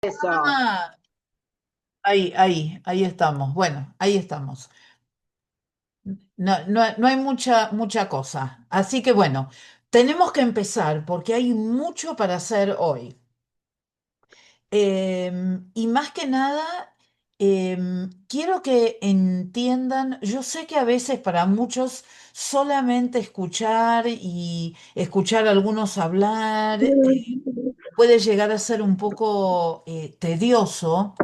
Eso. Ah, ahí estamos. Bueno, ahí estamos. No hay mucha cosa. Así que bueno, tenemos que empezar porque hay mucho para hacer hoy. Y más que nada, quiero que entiendan, yo sé que a veces para muchos solamente escuchar y escuchar a algunos hablar puede llegar a ser un poco tedioso.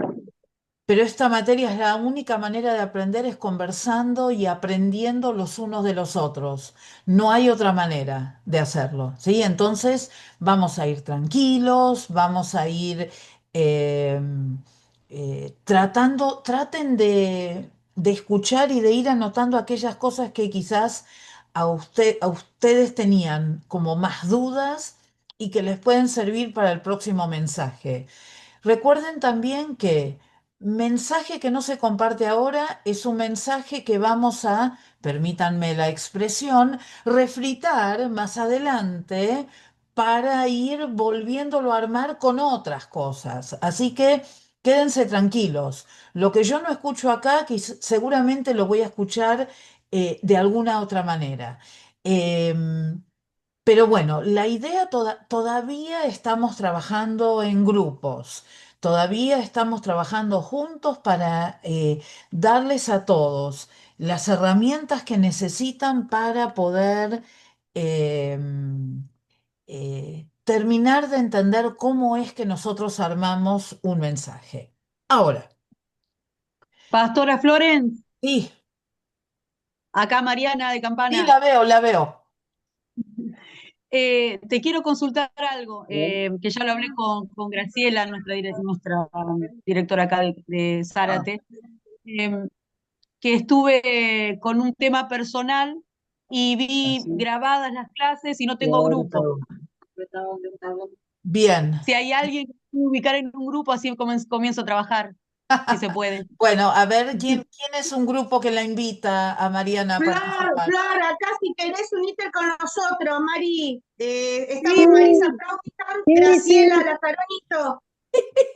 Pero esta materia es la única manera de aprender es conversando y aprendiendo los unos de los otros. No hay otra manera de hacerlo, ¿sí? Entonces vamos a ir tranquilos, vamos a ir eh, traten de escuchar y de ir anotando aquellas cosas que quizás a ustedes tenían como más dudas y que les pueden servir para el próximo mensaje. Recuerden también que mensaje que no se comparte ahora es un mensaje que vamos a, permítanme la expresión, refritar más adelante para ir volviéndolo a armar con otras cosas. Así que quédense tranquilos. Lo que yo no escucho acá, seguramente lo voy a escuchar de alguna otra manera. Em, pero bueno, la idea todavía estamos trabajando en grupos, todavía estamos trabajando juntos para darles a todos las herramientas que necesitan para poder eh, terminar de entender cómo es que nosotros armamos un mensaje. Ahora, Pastora Florence, sí, acá Mariana de sí, Campana. la veo. Te quiero consultar algo, que ya lo hablé con Graciela, nuestra directora acá de Zárate, eh, que estuve con un tema personal y vi grabadas las clases y no tengo grupo. Bien. Si hay alguien que puede ubicar en un grupo, así comienzo a trabajar, si se puede. Bueno, a ver, ¿quién es un grupo que la invita a Mariana a Flor, participar? Flor, acá si querés unirte con nosotros, Mari. Sí, Estamos Marisa Fraustitan, sí, Graciela sí, Lazaronito.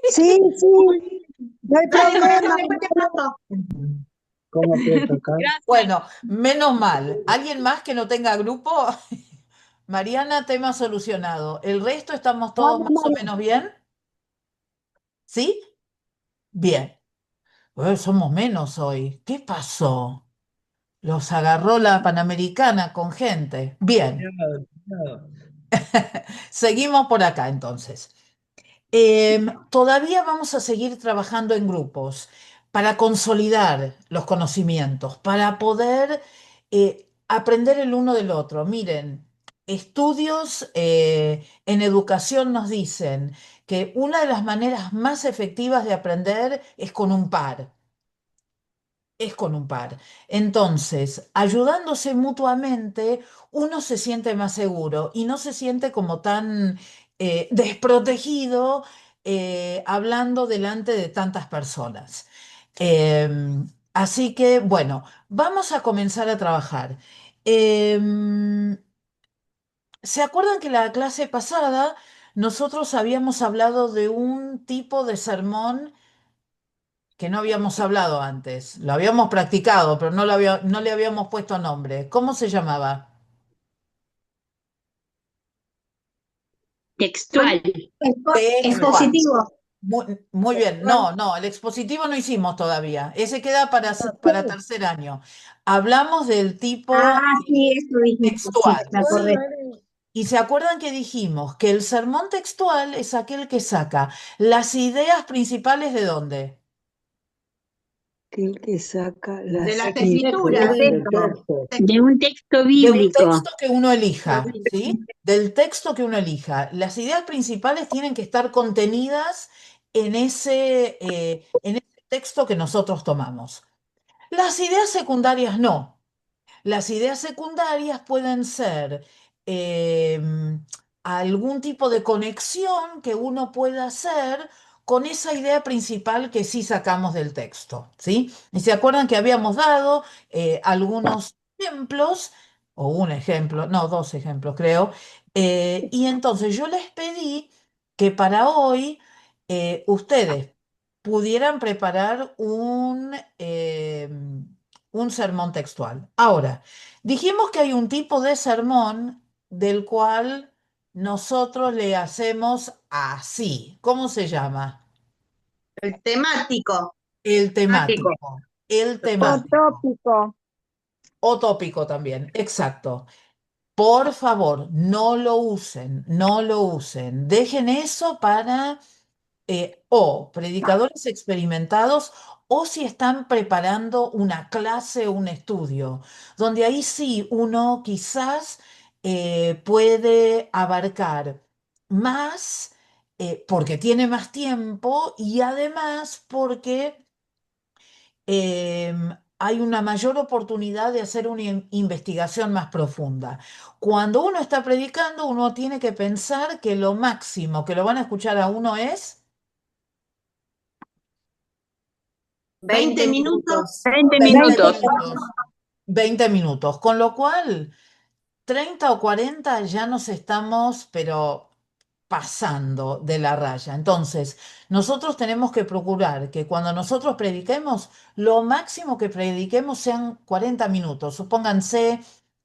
sí, sí, no hay Dale, corazón, problema. después te paso. ¿Cómo aprieto acá? Gracias. Bueno, menos mal. ¿Alguien más que no tenga grupo? Mariana, tema solucionado. ¿El resto estamos todos Vamos, más o María. menos bien? ¿Sí? Bien. Somos menos hoy. ¿Qué pasó? Los agarró la Panamericana con gente. Bien. Cuidado, cuidado. Seguimos por acá entonces. Todavía vamos a seguir trabajando en grupos para consolidar los conocimientos, para poder aprender el uno del otro. Miren, estudios en educación nos dicen que una de las maneras más efectivas de aprender es con un par. Es con un par. Entonces, ayudándose mutuamente, uno se siente más seguro y no se siente como tan desprotegido hablando delante de tantas personas. Así que, bueno, vamos a comenzar a trabajar. Em, ¿Se acuerdan que la clase pasada nosotros habíamos hablado de un tipo de sermón que no habíamos hablado antes? Lo habíamos practicado, pero no le habíamos puesto nombre. ¿Cómo se llamaba? Textual. Textual. Expositivo. Muy bien. No, el expositivo no hicimos todavía. Ese queda para tercer año. Hablamos del tipo Ah, sí, eso dijiste, sí, textual, me acordé. ¿sí? Y se acuerdan que dijimos que el sermón textual es aquel que saca las ideas principales ¿de dónde? Aquel que saca De las las escrituras, ideas de del esto. texto. De un texto De un bíblico. texto que uno elija, ¿sí? Del texto que uno elija. Las ideas principales tienen que estar contenidas en ese texto que nosotros tomamos. Las ideas secundarias no. Las ideas secundarias pueden ser eh, algún tipo de conexión que uno pueda hacer con esa idea principal que sí sacamos del texto, ¿sí? Y se acuerdan que habíamos dado algunos ejemplos, o un ejemplo, no, dos ejemplos creo, y entonces yo les pedí que para hoy ustedes pudieran preparar un sermón textual. Ahora, dijimos que hay un tipo de sermón del cual nosotros le hacemos así. ¿Cómo se llama? El temático. El Temático. temático. El O temático. tópico. O tópico también, exacto. Por favor, no lo usen, no lo usen. Dejen eso para o predicadores experimentados o si están preparando una clase o un estudio, donde ahí sí uno quizás puede abarcar más porque tiene más tiempo y además porque hay una mayor oportunidad de hacer una investigación más profunda. Cuando uno está predicando, uno tiene que pensar que lo máximo que lo van a escuchar a uno es 20 minutos. 20 20 minutos. minutos. 20 minutos. Con lo cual, 30 o 40 ya nos estamos, pero pasando de la raya. Entonces, nosotros tenemos que procurar que cuando nosotros prediquemos, lo máximo que prediquemos sean 40 minutos. Supónganse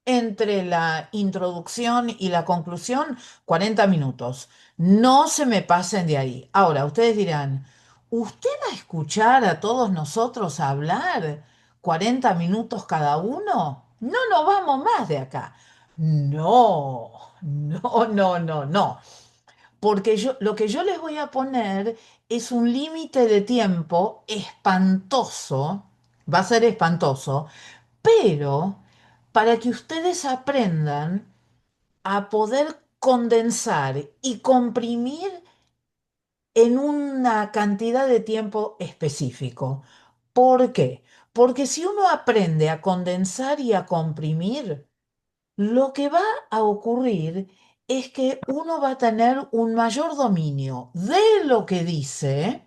entre la introducción y la conclusión, 40 minutos. No se me pasen de ahí. Ahora, ustedes dirán, ¿usted va a escuchar a todos nosotros hablar 40 minutos cada uno? No nos vamos más de acá. No, no, no, no, no. Porque lo que yo les voy a poner es un límite de tiempo espantoso, va a ser espantoso, pero para que ustedes aprendan a poder condensar y comprimir en una cantidad de tiempo específico. ¿Por qué? Porque si uno aprende a condensar y a comprimir, lo que va a ocurrir es que uno va a tener un mayor dominio de lo que dice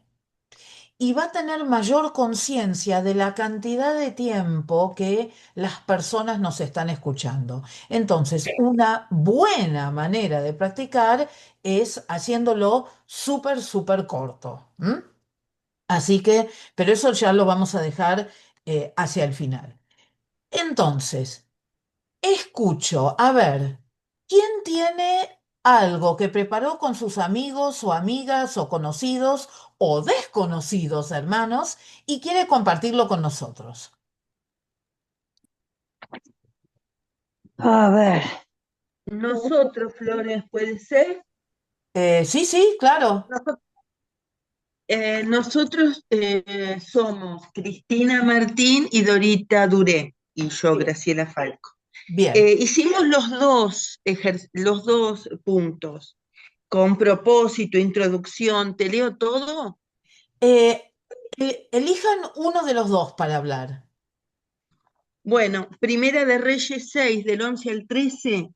y va a tener mayor conciencia de la cantidad de tiempo que las personas nos están escuchando. Entonces, una buena manera de practicar es haciéndolo súper, súper corto. ¿M? Así que, pero eso ya lo vamos a dejar hacia el final. Entonces, escucho, a ver, ¿quién tiene algo que preparó con sus amigos o amigas o conocidos o desconocidos hermanos y quiere compartirlo con nosotros? A ver. Nosotros, Flores, ¿puede ser? Sí, sí, claro. Nosotros somos Cristina Martín y Dorita Duré, y yo, Bien. Graciela Falco. Bien. Hicimos los dos puntos, con propósito, introducción. ¿Te leo todo? Elijan uno de los dos para hablar. Bueno, Primera de Reyes 6, del 11 al 13.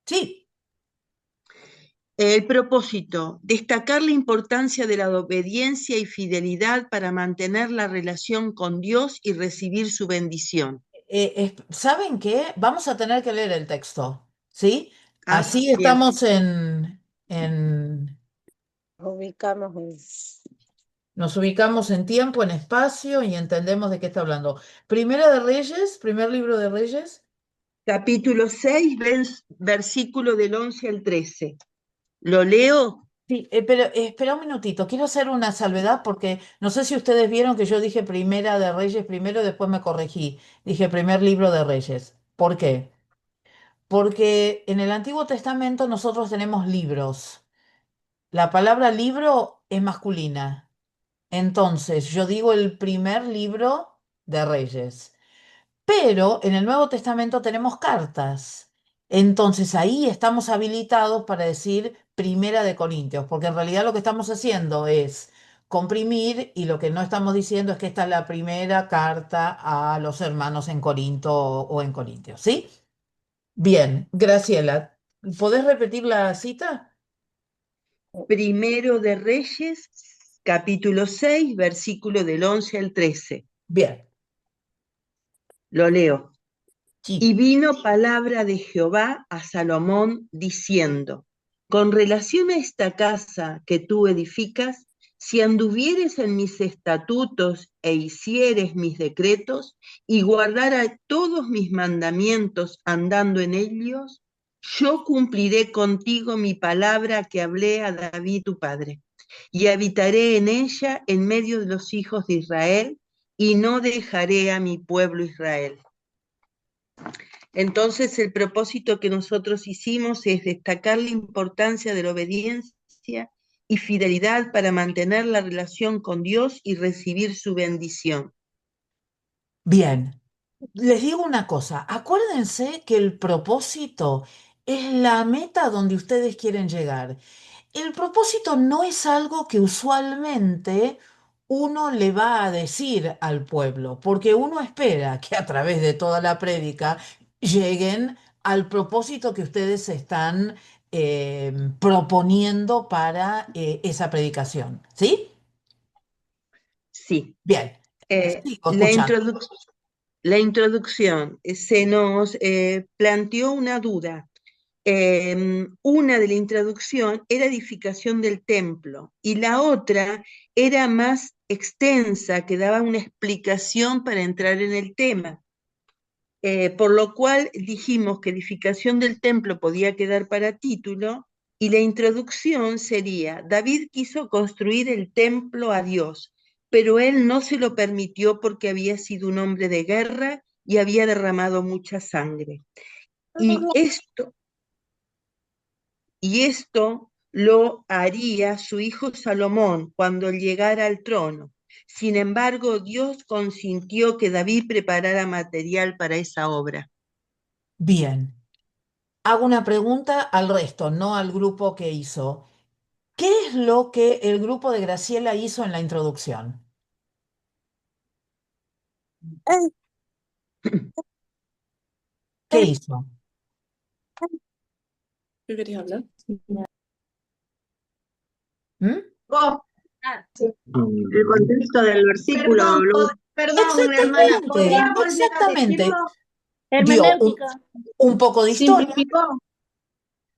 Sí. El propósito, destacar la importancia de la obediencia y fidelidad para mantener la relación con Dios y recibir su bendición. ¿Saben qué? Vamos a tener que leer el texto, ¿sí? Ah, Así bien. estamos en Ubicamos en... nos ubicamos en tiempo, en espacio y entendemos de qué está hablando. Primera de Reyes, primer libro de Reyes. Capítulo 6, versículo del 11 al 13. ¿Lo leo? Sí, pero espera un minutito, quiero hacer una salvedad porque no sé si ustedes vieron que yo dije Primera de Reyes primero y después me corregí. Dije primer libro de Reyes. ¿Por qué? Porque en el Antiguo Testamento nosotros tenemos libros. La palabra libro es masculina. Entonces, yo digo el primer libro de Reyes. Pero en el Nuevo Testamento tenemos cartas. Entonces ahí estamos habilitados para decir Primera de Corintios, porque en realidad lo que estamos haciendo es comprimir y lo que no estamos diciendo es que esta es la primera carta a los hermanos en Corinto o en Corintios, ¿sí? Bien, Graciela, ¿podés repetir la cita? Primero de Reyes, capítulo 6, versículo del 11 al 13. Bien, Lo leo. Y sí. vino palabra de Jehová a Salomón diciendo, con relación a esta casa que tú edificas, si anduvieres en mis estatutos e hicieres mis decretos y guardara todos mis mandamientos andando en ellos, yo cumpliré contigo mi palabra que hablé a David tu padre, y habitaré en ella en medio de los hijos de Israel, y no dejaré a mi pueblo Israel. Entonces, el propósito que nosotros hicimos es destacar la importancia de la obediencia y fidelidad para mantener la relación con Dios y recibir su bendición. Bien, les digo una cosa, acuérdense que el propósito es la meta donde ustedes quieren llegar. El propósito no es algo que usualmente uno le va a decir al pueblo, porque uno espera que a través de toda la prédica lleguen al propósito que ustedes están proponiendo para esa predicación. ¿Sí? Sí. Bien, sigo La, escuchando. la introducción se nos planteó una duda. Una de la introducción era edificación del templo y la otra era más extensa, que daba una explicación para entrar en el tema. Por lo cual dijimos que edificación del templo podía quedar para título y la introducción sería: David quiso construir el templo a Dios, pero él no se lo permitió porque había sido un hombre de guerra y había derramado mucha sangre. Y esto lo haría su hijo Salomón cuando llegara al trono. Sin embargo, Dios consintió que David preparara material para esa obra. Bien, hago una pregunta al resto, no al grupo que hizo. ¿Qué es lo que el grupo de Graciela hizo en la introducción? ¿Qué hizo? ¿Qué querías hablar? ¿Mm? El contexto del versículo. Perdón, hermana, ¿podría volver a Exactamente. decirlo? Dio un poco de historia, Simplificó.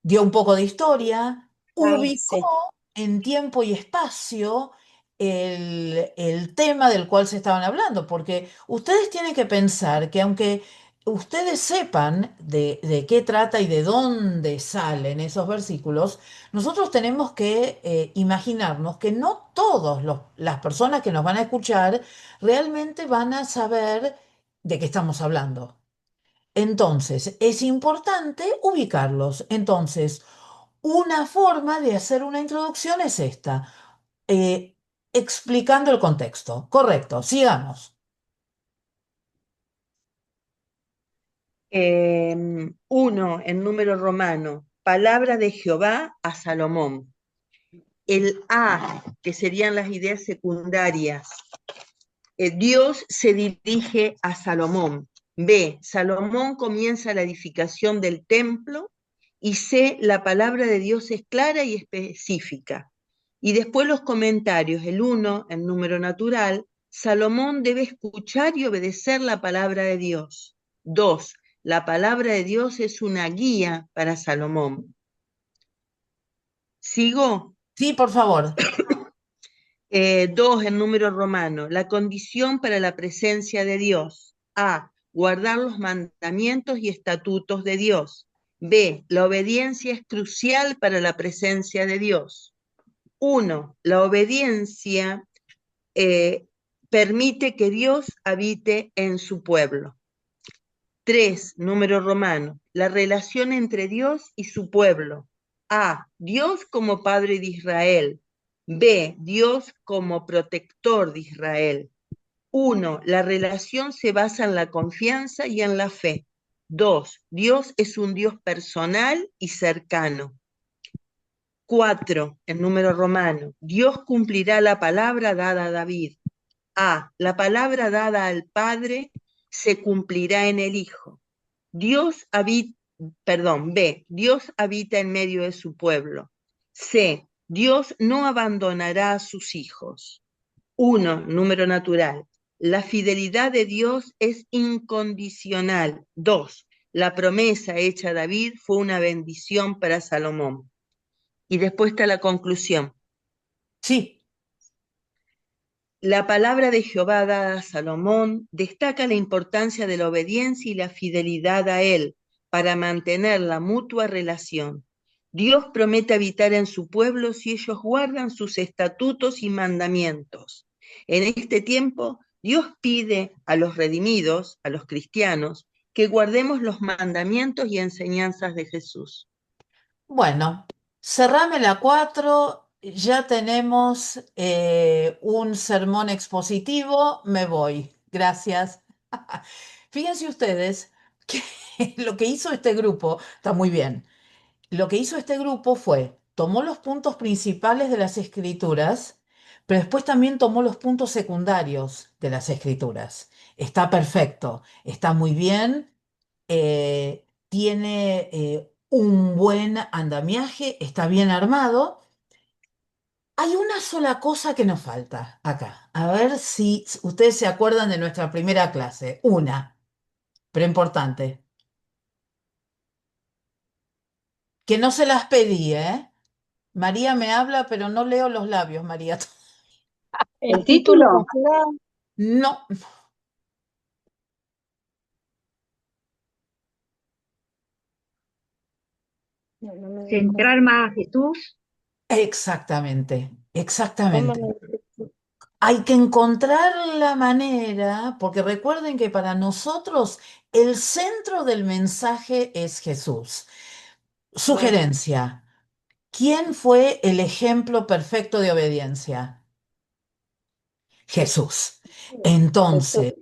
dio un poco de historia, ubicó sí. en tiempo y espacio el tema del cual se estaban hablando, porque ustedes tienen que pensar que aunque ustedes sepan de qué trata y de dónde salen esos versículos, nosotros tenemos que imaginarnos que no todas las personas que nos van a escuchar realmente van a saber de qué estamos hablando. Entonces, es importante ubicarlos. Entonces, una forma de hacer una introducción es esta, eh, explicando el contexto. Correcto, sigamos. Uno, en número romano, palabra de Jehová a Salomón. El A, que serían las ideas secundarias. Dios se dirige a Salomón. B, Salomón comienza la edificación del templo. Y C, la palabra de Dios es clara y específica. Y después los comentarios. El 1, en número natural, Salomón debe escuchar y obedecer la palabra de Dios. 2, la palabra de Dios es una guía para Salomón. ¿Sigo? Sí, por favor. 2, en número romano, la condición para la presencia de Dios. A, guardar los mandamientos y estatutos de Dios. B, la obediencia es crucial para la presencia de Dios. 1, la obediencia permite que Dios habite en su pueblo. 3, número romano, la relación entre Dios y su pueblo. A, Dios como Padre de Israel. B, Dios como protector de Israel. 1, la relación se basa en la confianza y en la fe. 2, Dios es un Dios personal y cercano. 4, el número romano, Dios cumplirá la palabra dada a David. A, la palabra dada al Padre se cumplirá en el Hijo. B, Dios habita en medio de su pueblo. C, Dios no abandonará a sus hijos. 1, número natural. La fidelidad de Dios es incondicional. 2, la promesa hecha a David fue una bendición para Salomón. y después está la conclusión. Sí, La palabra de Jehová dada a Salomón destaca la importancia de la obediencia y la fidelidad a él para mantener la mutua relación. Dios promete habitar en su pueblo si ellos guardan sus estatutos y mandamientos. En este tiempo, Dios pide a los redimidos, a los cristianos, que guardemos los mandamientos y enseñanzas de Jesús. bueno, cerrame la 4, ya tenemos un sermón expositivo, me voy. Gracias. Fíjense ustedes que lo que hizo este grupo está muy bien. Lo que hizo este grupo fue, tomó los puntos principales de las escrituras, pero después también tomó los puntos secundarios de las escrituras. Está perfecto, está muy bien, tiene un buen andamiaje, está bien armado. Hay una sola cosa que nos falta acá. A ver si ustedes se acuerdan de nuestra primera clase. Una, pero importante, que no se las pedí, ¿eh? María me habla, pero no leo los labios, María. ¿El título? No, No, no me doy cuenta. Centrar más a Jesús. exactamente, ¿Cómo exactamente. me- Hay que encontrar la manera, porque recuerden que para nosotros el centro del mensaje es Jesús. Sugerencia, ¿quién fue el ejemplo perfecto de obediencia? Jesús. Jesús. Entonces,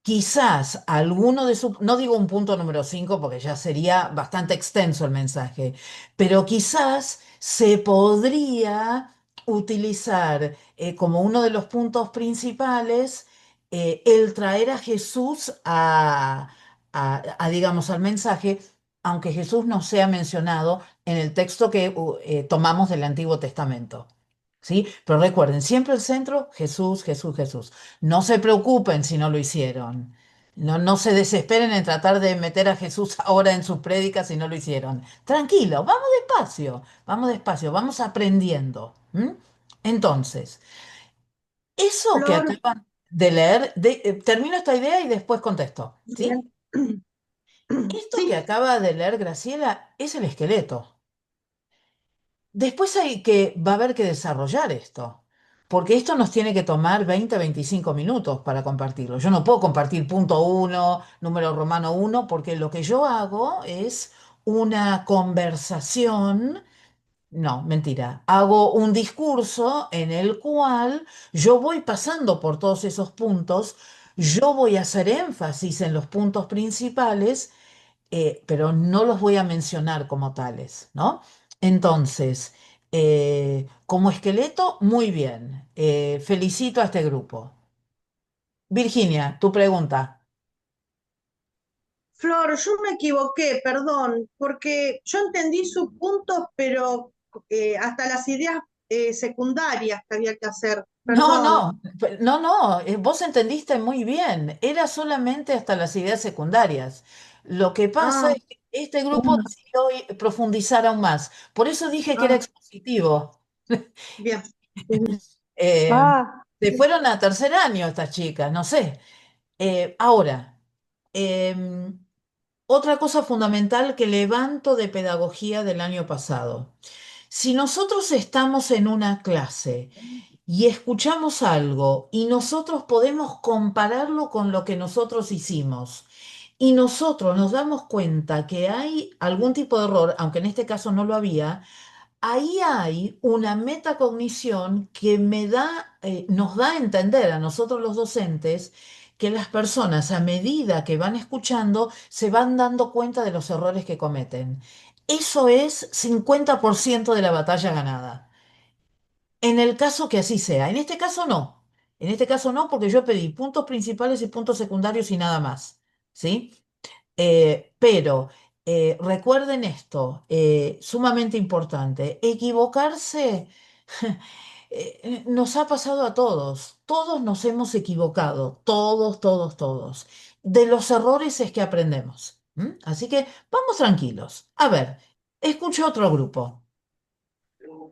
quizás alguno de sus, no digo un punto número 5 porque ya sería bastante extenso el mensaje, pero quizás se podría utilizar como uno de los puntos principales el traer a Jesús digamos, al mensaje, aunque Jesús no sea mencionado en el texto que tomamos del Antiguo Testamento. ¿Sí? Pero recuerden, siempre el centro, Jesús, Jesús, Jesús. No se preocupen si no lo hicieron. No, no se desesperen en tratar de meter a Jesús ahora en sus prédicas si no lo hicieron. Tranquilo, vamos aprendiendo. ¿M? Entonces, eso que Flor, acaban de leer, termino esta idea y después contesto. ¿Sí? bien. Esto que Sí, acaba de leer Graciela es el esqueleto. Después va a haber que desarrollar esto, porque esto nos tiene que tomar 20, 25 minutos para compartirlo. Yo no puedo compartir punto uno, número romano uno, porque lo que yo hago es una conversación, no, mentira, hago un discurso en el cual yo voy pasando por todos esos puntos, yo voy a hacer énfasis en los puntos principales pero no los voy a mencionar como tales, ¿no? Entonces, como esqueleto, muy bien. Felicito a este grupo. Virginia, tu pregunta. Flor, yo me equivoqué, perdón, porque yo entendí sus puntos, pero hasta las ideas secundarias que había que hacer, No, perdón. no, no, no, vos entendiste muy bien. Era solamente hasta las ideas secundarias. Lo que pasa Ah, es que este grupo decidió profundizar aún más. Por eso dije que era ah, expositivo. bien. Eh, Ah, Se fueron a tercer año estas chicas, no sé. Ahora, em, otra cosa fundamental que levanto de pedagogía del año pasado. Si nosotros estamos en una clase y escuchamos algo y nosotros podemos compararlo con lo que nosotros hicimos y nosotros nos damos cuenta que hay algún tipo de error, aunque en este caso no lo había, ahí hay una metacognición que nos da a entender a nosotros los docentes que las personas a medida que van escuchando se van dando cuenta de los errores que cometen. Eso es 50% de la batalla ganada. En el caso que así sea. En este caso no. En este caso no, porque yo pedí puntos principales y puntos secundarios y nada más. ¿Sí? Pero recuerden esto, sumamente importante, equivocarse nos ha pasado a todos, todos nos hemos equivocado, todos, todos, todos. De los errores es que aprendemos. ¿M? Así que vamos tranquilos. A ver, escucho otro grupo.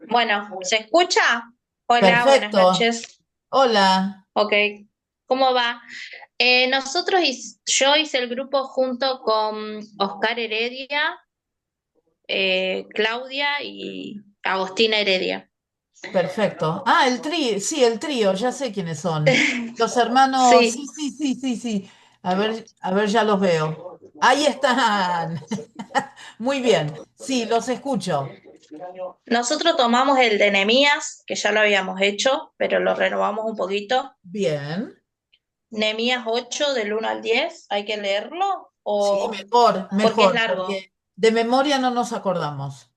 Bueno, ¿se escucha? Hola, buenas Perfecto. noches. Hola. Ok, ¿cómo va? Yo hice el grupo junto con Oscar Heredia, Claudia y Agostina Heredia. Perfecto. Ah, sí, el trío, ya sé quiénes son. Los hermanos, sí, Sí, sí, sí, sí, sí. A ver, ya los veo. Ahí están. Muy bien. Sí, los escucho. nosotros tomamos el de Nehemías, que ya lo habíamos hecho, pero lo renovamos un poquito. Bien. Nehemías 8 del 1 al 10, ¿hay que leerlo? Sí, ¿O mejor, porque es mejor, largo? porque de memoria no nos acordamos.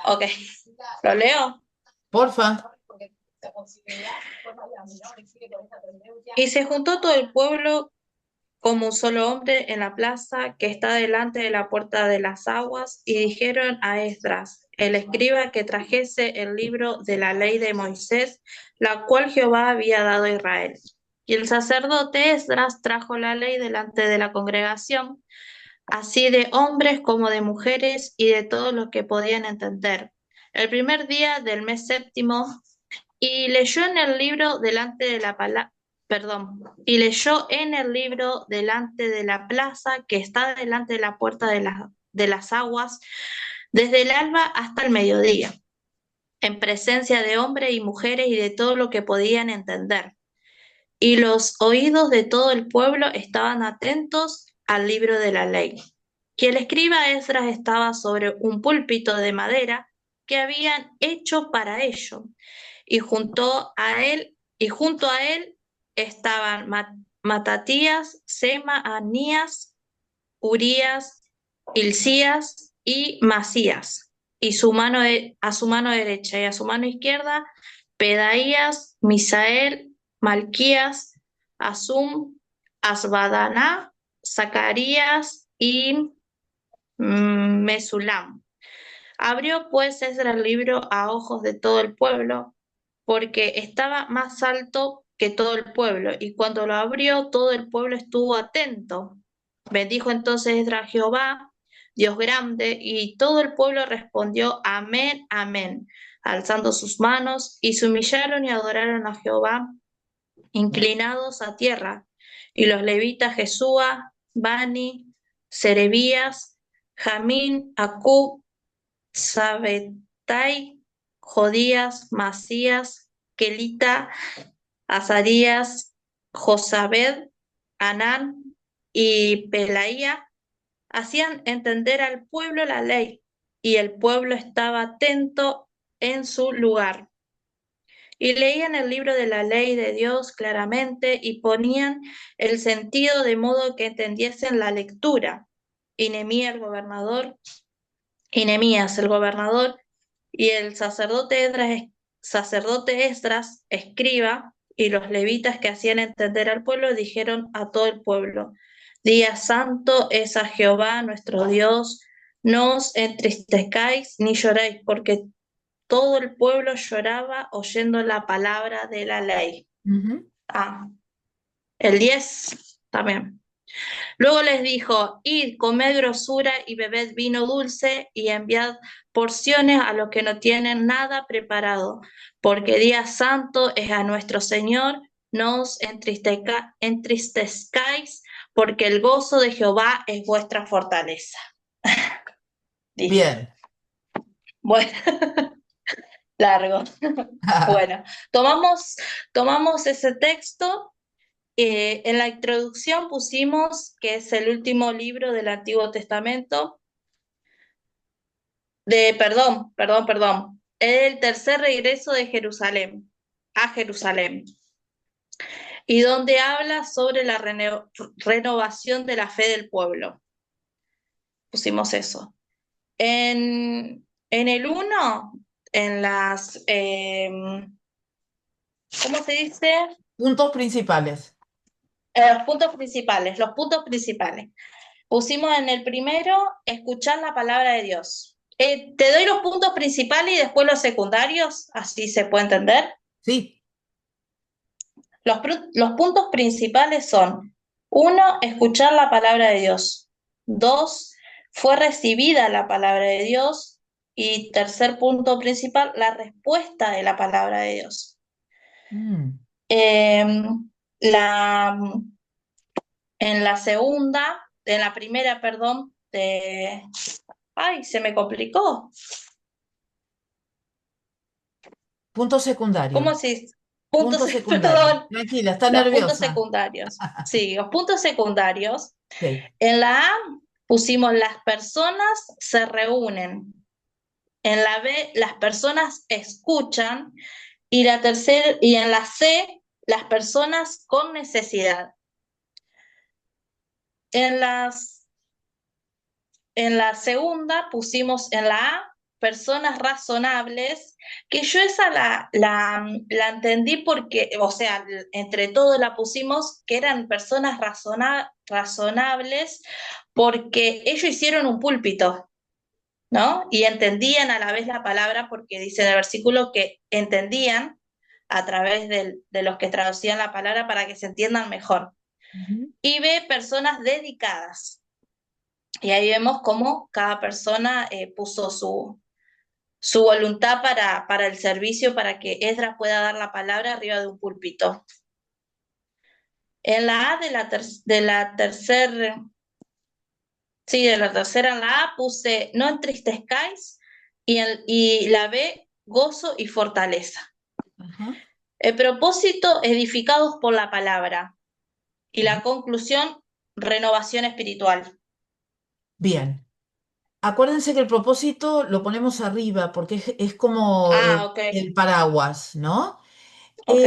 Ok, ¿lo leo? Porfa. Y se juntó todo el pueblo como un solo hombre en la plaza que está delante de la puerta de las aguas, y dijeron a Esdras, el escriba, que trajese el libro de la ley de Moisés, la cual Jehová había dado a Israel. Y el sacerdote Esdras trajo la ley delante de la congregación, así de hombres como de mujeres y de todos los que podían entender. El primer día del mes séptimo, y leyó en el libro delante de la y leyó en el libro delante de la plaza que está delante de la puerta de las aguas, desde el alba hasta el mediodía, en presencia de hombres y mujeres y de todo lo que podían entender. Y los oídos de todo el pueblo estaban atentos al libro de la ley. Y el escriba Esdras estaba sobre un púlpito de madera que habían hecho para ello, y junto a él estaban Matatías, Sema, Anías, Urías, Hilcías y Masías, y a su mano derecha y a su mano izquierda, Pedaías, Misael, Malquías, Asum, Asbadaná, Zacarías y Mesulam. Abrió pues Esdras el libro a ojos de todo el pueblo, porque estaba más alto que todo el pueblo, y cuando lo abrió todo el pueblo estuvo atento. Bendijo entonces Esdras a Jehová, Dios grande, y todo el pueblo respondió amén, amén, alzando sus manos, y se humillaron y adoraron a Jehová, inclinados a tierra. Y los levitas Jesúa, Bani, Serebías, Jamín, Acub, Sabetai, Jodías, Masías, Kelita, Azarías, Josabed, Anán y Pelaía hacían entender al pueblo la ley, y el pueblo estaba atento en su lugar. Y leían el libro de la ley de Dios claramente y ponían el sentido de modo que entendiesen la lectura. Y Nehemías el gobernador y el sacerdote Esdras, escriba, y los levitas que hacían entender al pueblo, dijeron a todo el pueblo: Día santo es a Jehová nuestro Dios, no os entristezcáis ni lloréis, porque todo el pueblo lloraba oyendo la palabra de la ley. Ujú. Ah, el 10 también. Luego les dijo: Id, comed grosura y bebed vino dulce, y enviad porciones a los que no tienen nada preparado, porque día santo es a nuestro Señor. No os entristezcáis, porque el gozo de Jehová es vuestra fortaleza. Dice. Bien. Bueno, largo. Bueno, tomamos ese texto. En la introducción pusimos que es el último libro del Antiguo Testamento, perdón, el tercer regreso de Jerusalén, a Jerusalén, y donde habla sobre la renovación de la fe del pueblo. Pusimos eso. En el 1, en ¿cómo se dice? Puntos principales. Los puntos principales. Pusimos en el primero, escuchar la palabra de Dios. Te doy los puntos principales y después los secundarios, así se puede entender. Sí. Los puntos principales son: 1, escuchar la palabra de Dios. 2, fue recibida la palabra de Dios. Y tercer punto principal, la respuesta de la palabra de Dios. Mm. Em, la, en la primera, perdón, ay, se me complicó. Punto secundario. ¿Cómo se dice? Puntos, Punto secundario. perdón, Tranquila, está los puntos nerviosa. secundarios. Sí, los puntos secundarios. Sí. En la A pusimos las personas se reúnen. En la B, las personas escuchan. Y en la C, las personas con necesidad. En las En la segunda pusimos en la A personas razonables, que yo esa la entendí porque, o sea, entre todos la pusimos que eran personas razonables porque ellos hicieron un púlpito, ¿no? Y entendían a la vez la palabra porque dice en el versículo que entendían a través de los que traducían la palabra para que se entiendan mejor. Ujú. Y B, personas dedicadas. Y ahí vemos cómo cada persona puso su voluntad para el servicio, para que Esdras pueda dar la palabra arriba de un púlpito. En la A de la tercera en la A puse no entristezcáis y la B, gozo y fortaleza. Ajá. El propósito, edificados por la palabra. Y la conclusión, renovación espiritual. Bien. Acuérdense que el propósito lo ponemos arriba porque es como Ok, el paraguas, ¿no? ok.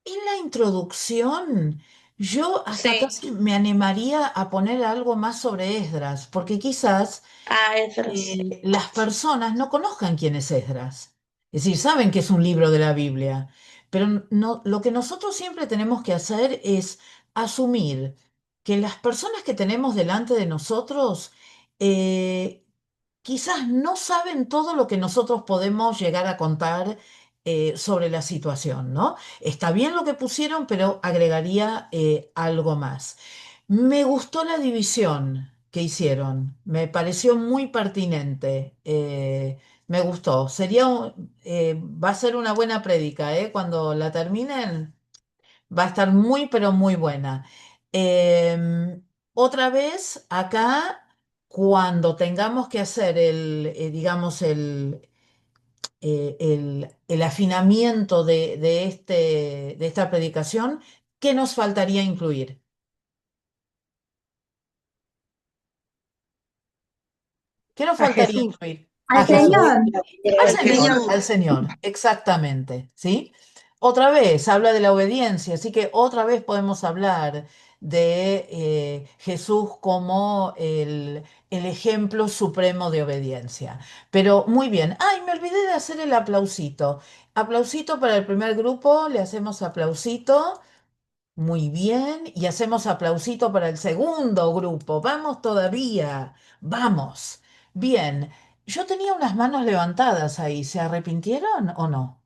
En la introducción, yo hasta Sí. casi me animaría a poner algo más sobre Esdras, porque quizás Esdras. las personas no conozcan quién es Esdras. Es decir, saben que es un libro de la Biblia, pero no, lo que nosotros siempre tenemos que hacer es asumir que las personas que tenemos delante de nosotros eh, quizás no saben todo lo que nosotros podemos llegar a contar sobre la situación, ¿no? Está bien lo que pusieron, pero agregaría algo más. Me gustó la división que hicieron, me pareció muy pertinente, me gustó. Va a ser una buena prédica, ¿eh? Cuando la terminen, va a estar muy, pero muy buena. Otra vez, acá, cuando tengamos que hacer digamos, el afinamiento de esta predicación, ¿qué nos faltaría incluir? ¿Qué nos A faltaría Jesús. incluir? A Al Jesús. Señor. Al Señor. Al Señor, exactamente, ¿sí? Otra vez habla de la obediencia, así que otra vez podemos hablar de Jesús como el ejemplo supremo de obediencia. Pero muy bien, ay, me olvidé de hacer el aplausito. Aplausito para el primer grupo, le hacemos aplausito. Muy bien, y hacemos aplausito para el segundo grupo. Vamos todavía, vamos. Bien, yo tenía unas manos levantadas ahí. ¿Se arrepintieron o no?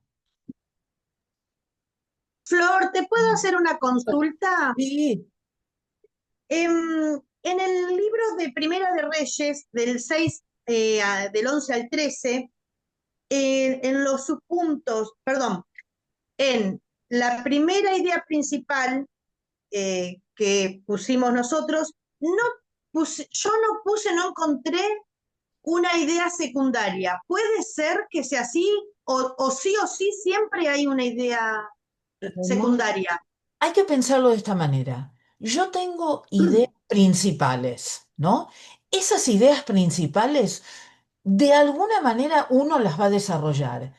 Flor, ¿te puedo hacer una consulta? Sí. En el libro de Primera de Reyes, del 11 al 13, en los subpuntos, perdón, en la primera idea principal que pusimos nosotros, yo no puse, no encontré una idea secundaria. ¿Puede ser que sea así o sí siempre hay una idea secundaria? Hay que pensarlo de esta manera. Yo tengo ideas principales, ¿no? Esas ideas principales, de alguna manera uno las va a desarrollar.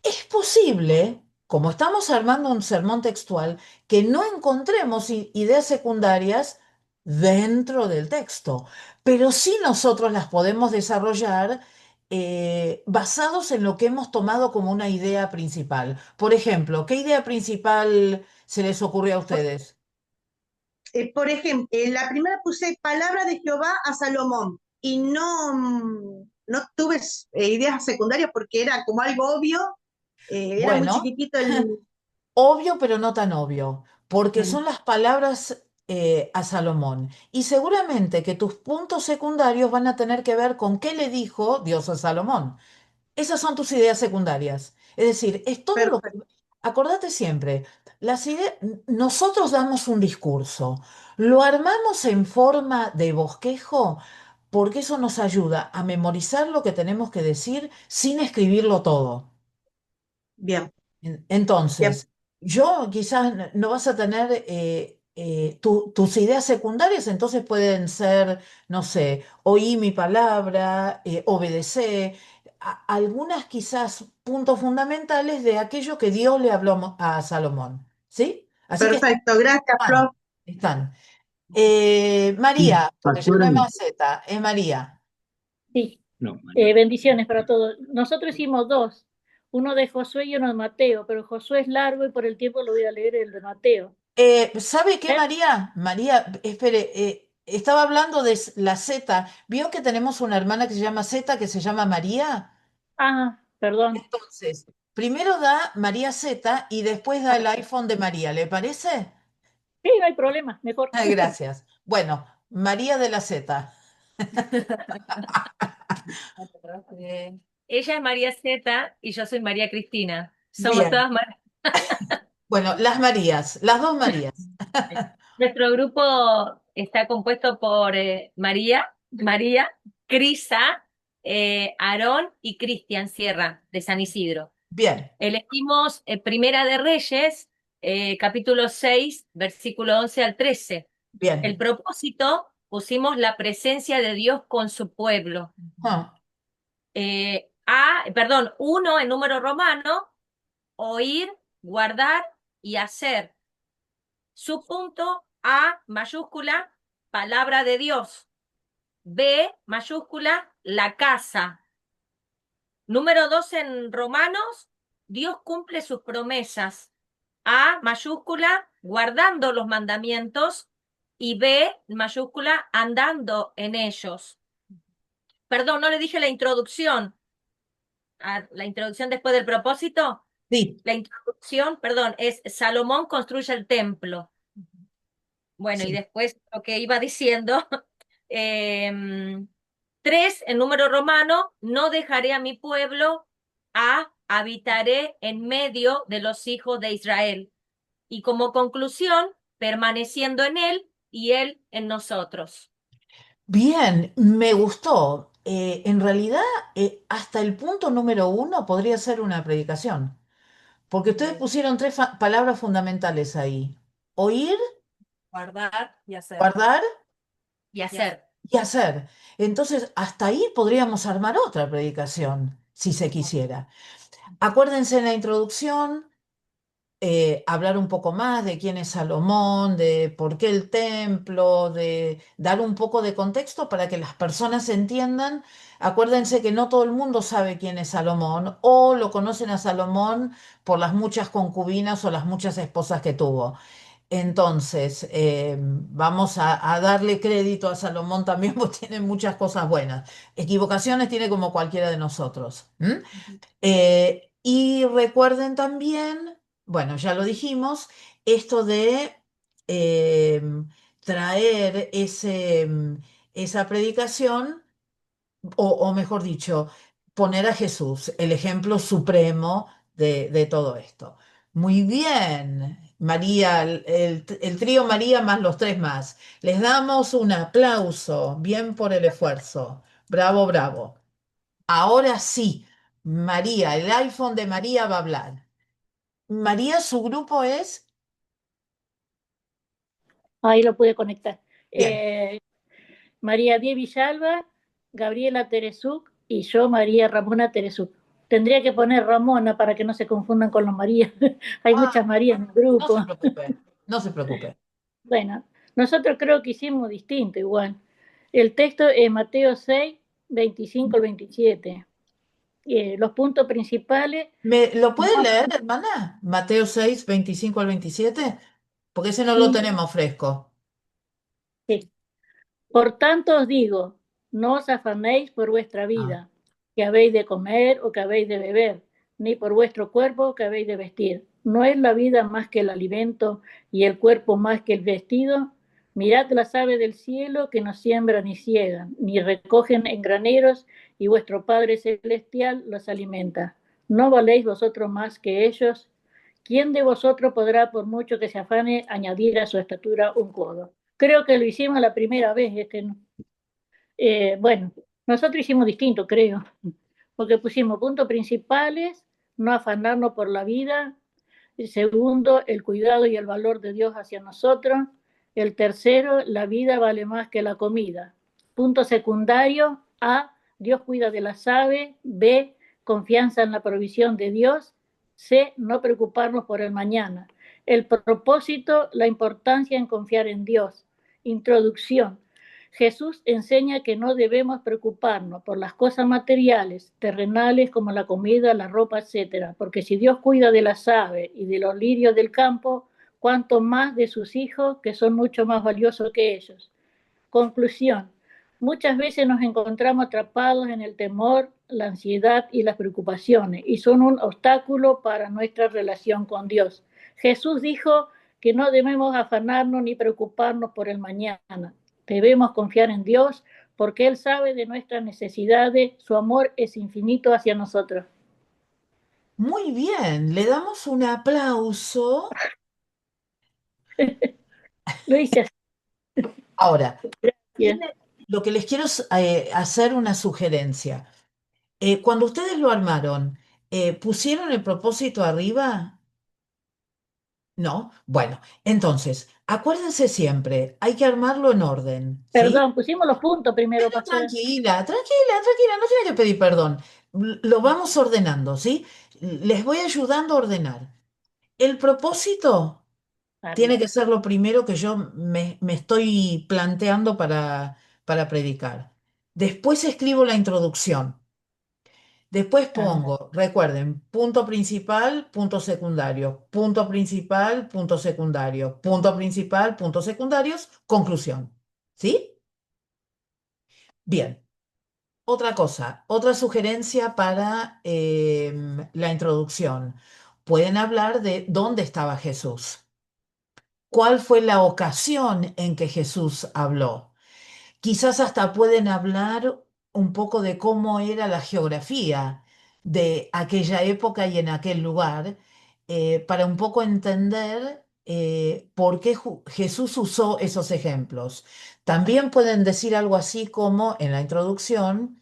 Es posible, como estamos armando un sermón textual, que no encontremos ideas secundarias dentro del texto, pero sí nosotros las podemos desarrollar basados en lo que hemos tomado como una idea principal. Por ejemplo, ¿qué idea principal se les ocurrió a ustedes? Por ejemplo, en la primera puse palabra de Jehová a Salomón y no tuve ideas secundarias porque era como algo obvio, era muy Bueno, chiquitito el... obvio, pero no tan obvio, porque son las palabras a Salomón. Y seguramente que tus puntos secundarios van a tener que ver con qué le dijo Dios a Salomón. Esas son tus ideas secundarias. Es decir, es todo lo que... Perfecto. Acordate siempre, las ideas, nosotros damos un discurso, lo armamos en forma de bosquejo porque eso nos ayuda a memorizar lo que tenemos que decir sin escribirlo todo. Bien, bien, Entonces, yo quizás no vas a tener tus ideas secundarias, entonces pueden ser, no sé, oí mi palabra, obedecé, algunas quizás puntos fundamentales de aquello que Dios le habló a Salomón, ¿sí? Así que perfecto. Gracias, están, Flor. están. Sí, María, porque ya no pastora, es Maceta, es María. Sí, no, María. bendiciones para todos. Nosotros hicimos dos, uno de Josué y uno de Mateo, pero Josué es largo y por el tiempo lo voy a leer el de Mateo. ¿Sabe qué, ¿Eh? María? María, espere, estaba hablando de la Z. ¿Vio que tenemos una hermana que se llama Z, que se llama María? Ah, perdón. Entonces, primero da María Z y después da el iPhone de María, ¿le parece? Sí, no hay problema, mejor. Gracias. Bueno, María de la Z. Ella es María Zeta y yo soy María Cristina. Somos Bien. todas María. Bueno, las Marías, las dos Marías. Nuestro grupo está compuesto por María, Crisa, Aarón y Cristian Sierra de San Isidro. Bien, Elegimos Primera de Reyes, capítulo 6, versículo 11 al 13. El bien. propósito, pusimos la presencia de Dios con su pueblo. Ah, Perdón, uno en número romano, oír, guardar y hacer. Subpunto A mayúscula, palabra de Dios. B mayúscula, la casa. Número 2 en Romanos, Dios cumple sus promesas. A mayúscula, guardando los mandamientos. Y B mayúscula, andando en ellos. Perdón, no le dije la introducción. La introducción después del propósito. sí, La introducción, perdón, es Salomón construye el templo. Bueno, y sí. después lo que iba diciendo, 3 en número romano, no dejaré a mi pueblo, habitaré en medio de los hijos de Israel. Y como conclusión, permaneciendo en él y él en nosotros. Bien, me gustó. En realidad, hasta el punto número 1 podría ser una predicación. Porque ustedes pusieron tres palabras fundamentales ahí. Oír, Guardar y hacer. guardar Y hacer. y hacer. Entonces, hasta ahí podríamos armar otra predicación, si se quisiera. Acuérdense en la introducción, hablar un poco más de quién es Salomón, de por qué el templo, de dar un poco de contexto para que las personas entiendan. Acuérdense que no todo el mundo sabe quién es Salomón o lo conocen a Salomón por las muchas concubinas o las muchas esposas que tuvo. Entonces, vamos a darle crédito a Salomón también, porque tiene muchas cosas buenas. Equivocaciones tiene como cualquiera de nosotros. Y recuerden también, bueno, ya lo dijimos, esto de eh, traer esa predicación, o mejor dicho, poner a Jesús, el ejemplo supremo de todo esto. Muy bien, María, el trío María más los tres más. Les damos un aplauso, bien por el esfuerzo. Bravo, bravo. Ahora sí, María, el iPhone de María va a hablar. María, su grupo es... Ahí lo pude conectar. Bien, María Die Villalba, Gabriela Teresuk y yo, María Ramona Teresuk. Tendría que poner Ramona para que no se confundan con los María. Hay ah, muchas Marías en el no se grupo. preocupe, no se preocupe. Bueno, nosotros creo que hicimos distinto igual. El texto es Mateo 6, 25 al 27. Los puntos principales, ¿Lo puede leer, hermana? Mateo 6, 25 al 27, porque ese no lo sí, tenemos fresco. sí. Por tanto os digo, no os afanéis por vuestra Ah, vida, que habéis de comer o que habéis de beber, ni por vuestro cuerpo que habéis de vestir. ¿No es la vida más que el alimento y el cuerpo más que el vestido? Mirad las aves del cielo que no siembran ni ciegan, ni recogen en graneros, y vuestro Padre Celestial los alimenta. ¿No valéis vosotros más que ellos? ¿Quién de vosotros podrá, por mucho que se afane, añadir a su estatura un codo? Creo que lo hicimos la primera vez, ¿no? Bueno, nosotros hicimos distinto, creo, porque pusimos puntos principales: no afanarnos por la vida; el segundo, el cuidado y el valor de Dios hacia nosotros; el tercero, la vida vale más que la comida. Punto secundario: A, Dios cuida de las aves; B, confianza en la provisión de Dios; C, no preocuparnos por el mañana. El propósito, la importancia en confiar en Dios. Introducción: Jesús enseña que no debemos preocuparnos por las cosas materiales, terrenales, como la comida, la ropa, etc. Porque si Dios cuida de las aves y de los lirios del campo, cuánto más de sus hijos, que son mucho más valiosos que ellos. Conclusión: muchas veces nos encontramos atrapados en el temor, la ansiedad y las preocupaciones, y son un obstáculo para nuestra relación con Dios. Jesús dijo que no debemos afanarnos ni preocuparnos por el mañana. Debemos confiar en Dios porque Él sabe de nuestras necesidades. Su amor es infinito hacia nosotros. Muy bien, le damos un aplauso. Lo hice así. Ahora, Bien. lo que les quiero es hacer una sugerencia. Cuando ustedes lo armaron, ¿pusieron el propósito arriba? No. Bueno, entonces, acuérdense siempre, hay que armarlo en orden, ¿sí? Perdón, pusimos los puntos primero, Pero pastora. tranquila, no tiene que pedir perdón. Lo vamos ordenando, ¿sí? Les voy ayudando a ordenar. El propósito tiene que ser lo primero que yo me estoy planteando para predicar. Después escribo la introducción. Después pongo, recuerden, punto principal, punto secundario, punto principal, punto secundario, punto principal, puntos secundarios, conclusión. ¿Sí? Bien. Otra cosa, otra sugerencia para la introducción. Pueden hablar de dónde estaba Jesús. ¿Cuál fue la ocasión en que Jesús habló? Quizás hasta pueden hablar un poco de cómo era la geografía de aquella época y en aquel lugar, para un poco entender por qué Jesús usó esos ejemplos. También pueden decir algo así como en la introducción: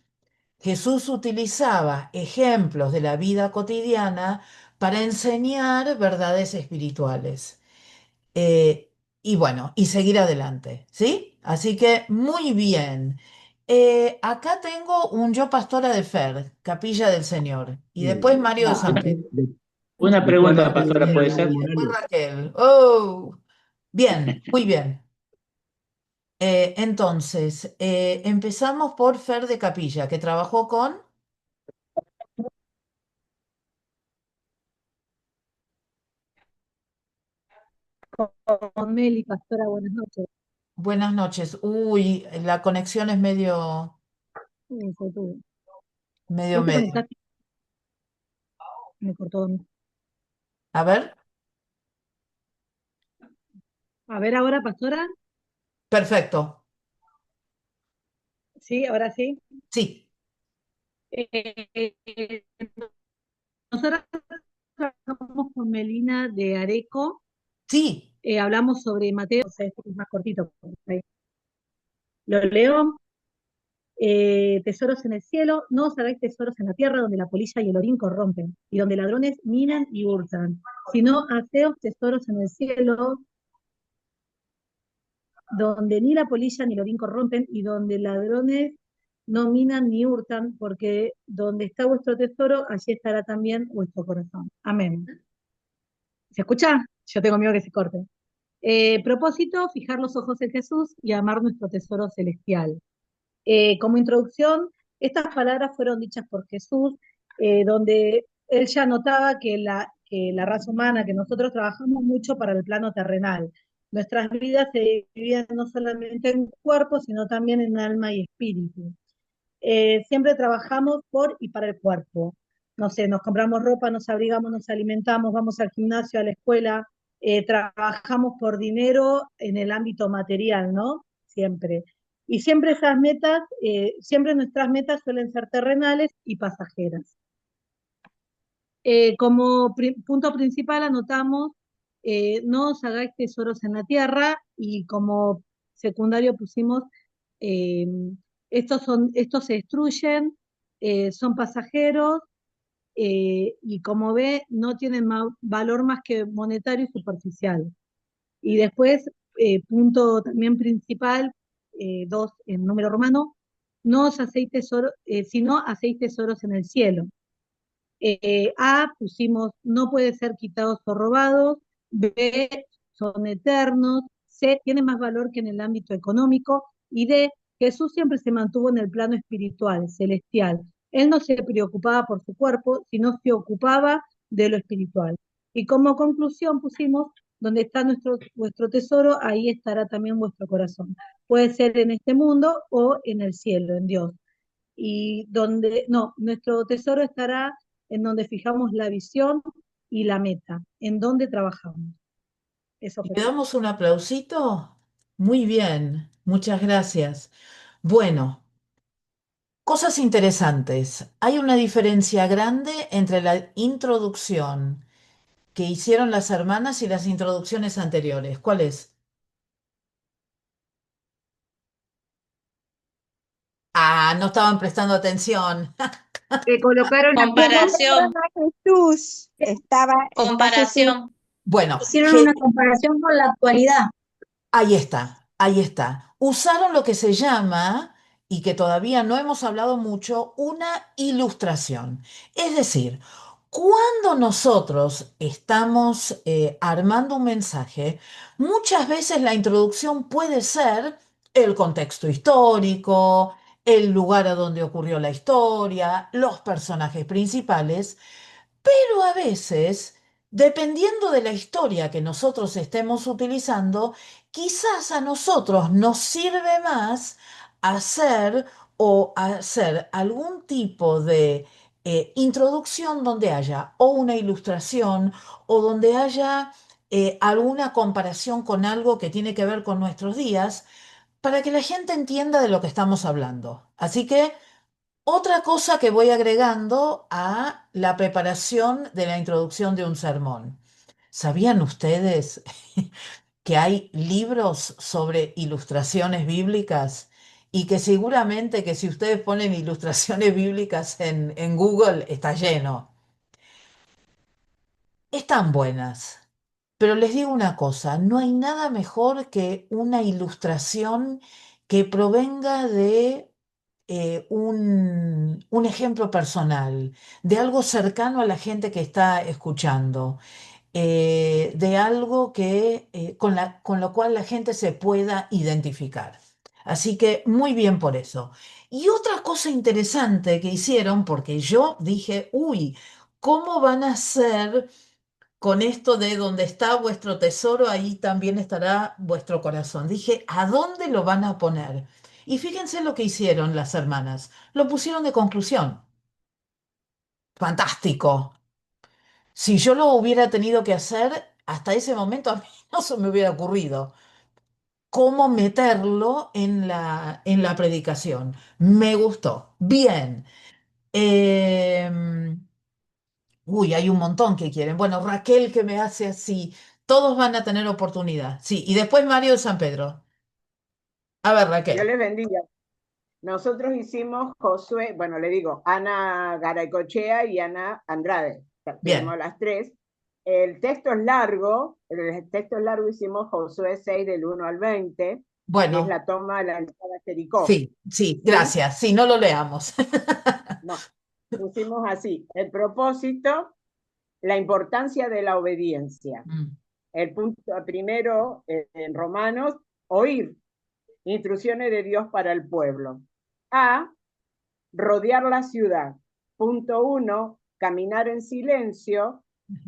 Jesús utilizaba ejemplos de la vida cotidiana para enseñar verdades espirituales. Eh, y bueno, y seguir adelante, ¿sí? Así que muy bien. Acá tengo un Yo Pastora de Fer, Capilla del Señor, y después Mario de San Pedro. Una pregunta, pastora, ¿puede ser? Después Raquel. Oh, bien, muy bien. Entonces, empezamos por Fer de Capilla, que trabajó con... Con Meli, pastora, buenas noches. Buenas noches. Uy, la conexión es medio, Soy tú. medio, ¿Vos te medio. conectaste? Me cortó. A ver, A ver ahora, pastora. perfecto. Sí, ahora sí. Sí, Eh, nosotros trabajamos con Melina de Areco. sí, Hablamos sobre Mateo, o sea, este es más cortito. Lo leo. Tesoros en el cielo, no os hagáis tesoros en la tierra, donde la polilla y el orín corrompen, y donde ladrones minan y hurtan, sino haceos tesoros en el cielo, donde ni la polilla ni el orín corrompen, y donde ladrones no minan ni hurtan, porque donde está vuestro tesoro, allí estará también vuestro corazón. Amén. ¿Se escucha? Yo tengo miedo que se corte. Propósito: fijar los ojos en Jesús y amar nuestro tesoro celestial. Como introducción, estas palabras fueron dichas por Jesús, donde él ya notaba que la raza humana, que nosotros trabajamos mucho para el plano terrenal. Nuestras vidas se dividen no solamente en cuerpo, sino también en alma y espíritu. Siempre trabajamos por y para el cuerpo. No sé, nos compramos ropa, nos abrigamos, nos alimentamos, vamos al gimnasio, a la escuela, trabajamos por dinero en el ámbito material, ¿no? Siempre. Y siempre esas metas, siempre nuestras metas suelen ser terrenales y pasajeras. Como punto principal anotamos, no os hagáis tesoros en la tierra, y como secundario pusimos, eh, estos se destruyen, son pasajeros, y como ve, no tienen valor más que monetario y superficial. Y después, punto también principal, 2 en número romano, no os hacéis tesoros, sino hacéis tesoros en el cielo. A, pusimos, no puede ser quitados o robados. B, son eternos. C, tiene más valor que en el ámbito económico. Y D, Jesús siempre se mantuvo en el plano espiritual, celestial. Él no se preocupaba por su cuerpo, sino se ocupaba de lo espiritual. Y como conclusión pusimos, donde está vuestro tesoro, ahí estará también vuestro corazón. Puede ser en este mundo o en el cielo, en Dios. Y donde, no, nuestro tesoro estará en donde fijamos la visión y la meta, en donde trabajamos. Eso fue ¿Le todo. damos un aplausito? Muy bien, muchas gracias. Bueno, cosas interesantes. Hay una diferencia grande entre la introducción que hicieron las hermanas y las introducciones anteriores. ¿Cuál es? Ah, no estaban prestando atención. Que colocaron a Comparación, Jesús, está Jesús. comparación. Bueno, Hicieron una comparación con la actualidad. ahí está, ahí está. Usaron lo que se llama, y que todavía no hemos hablado mucho, una ilustración. Es decir, cuando nosotros estamos armando un mensaje, muchas veces la introducción puede ser el contexto histórico, el lugar a donde ocurrió la historia, los personajes principales. Pero a veces, dependiendo de la historia que nosotros estemos utilizando, quizás a nosotros nos sirve más hacer o hacer algún tipo de introducción donde haya o una ilustración o donde haya alguna comparación con algo que tiene que ver con nuestros días, para que la gente entienda de lo que estamos hablando. Así que otra cosa que voy agregando a la preparación de la introducción de un sermón. ¿Sabían ustedes que hay libros sobre ilustraciones bíblicas? Y que seguramente que si ustedes ponen ilustraciones bíblicas en Google está lleno. Están buenas. Pero les digo una cosa, no hay nada mejor que una ilustración que provenga de un ejemplo personal, de algo cercano a la gente que está escuchando, de algo que, con lo cual la gente se pueda identificar. Así que muy bien por eso. Y otra cosa interesante que hicieron, porque yo dije, uy, ¿cómo van a hacer con esto de donde está vuestro tesoro, ahí también estará vuestro corazón? Dije, ¿a dónde lo van a poner? Y fíjense lo que hicieron las hermanas. Lo pusieron de conclusión. Fantástico. Si yo lo hubiera tenido que hacer, hasta ese momento a mí no se me hubiera ocurrido cómo meterlo en la predicación. Me gustó. Bien. Uy, hay un montón que quieren. Bueno, Raquel que me hace así. Todos van a tener oportunidad. Sí, y después Mario de San Pedro. A ver, Dios Raquel. les bendiga. Nosotros hicimos Josué, bueno, le digo, Ana Garaycochea y Ana Andrade. Tenemos Bien. las tres. El texto es largo, hicimos Josué 6 del 1 al 20, que es Bueno, la toma de la entrada de Jericó. sí, sí, gracias. Sí, no lo leamos. No, pusimos así, el propósito, la importancia de la obediencia. El punto primero en Romanos, oír instrucciones de Dios para el pueblo. A, rodear la ciudad. Punto 1, caminar en silencio.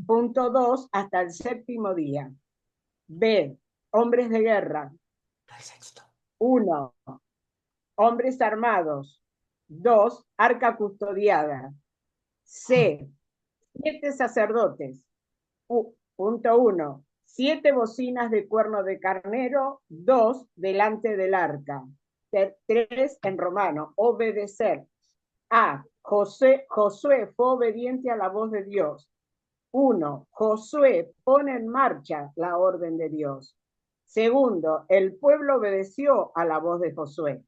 Punto 2, hasta el séptimo día. B, hombres de guerra. 1, hombres armados. 2, arca custodiada. C, 7 sacerdotes. Punto 1, 7 bocinas de cuerno de carnero, 2 delante del arca. 3 en romano, obedecer. Josué fue obediente a la voz de Dios. 1. Josué pone en marcha la orden de Dios. Segundo, el pueblo obedeció a la voz de Josué.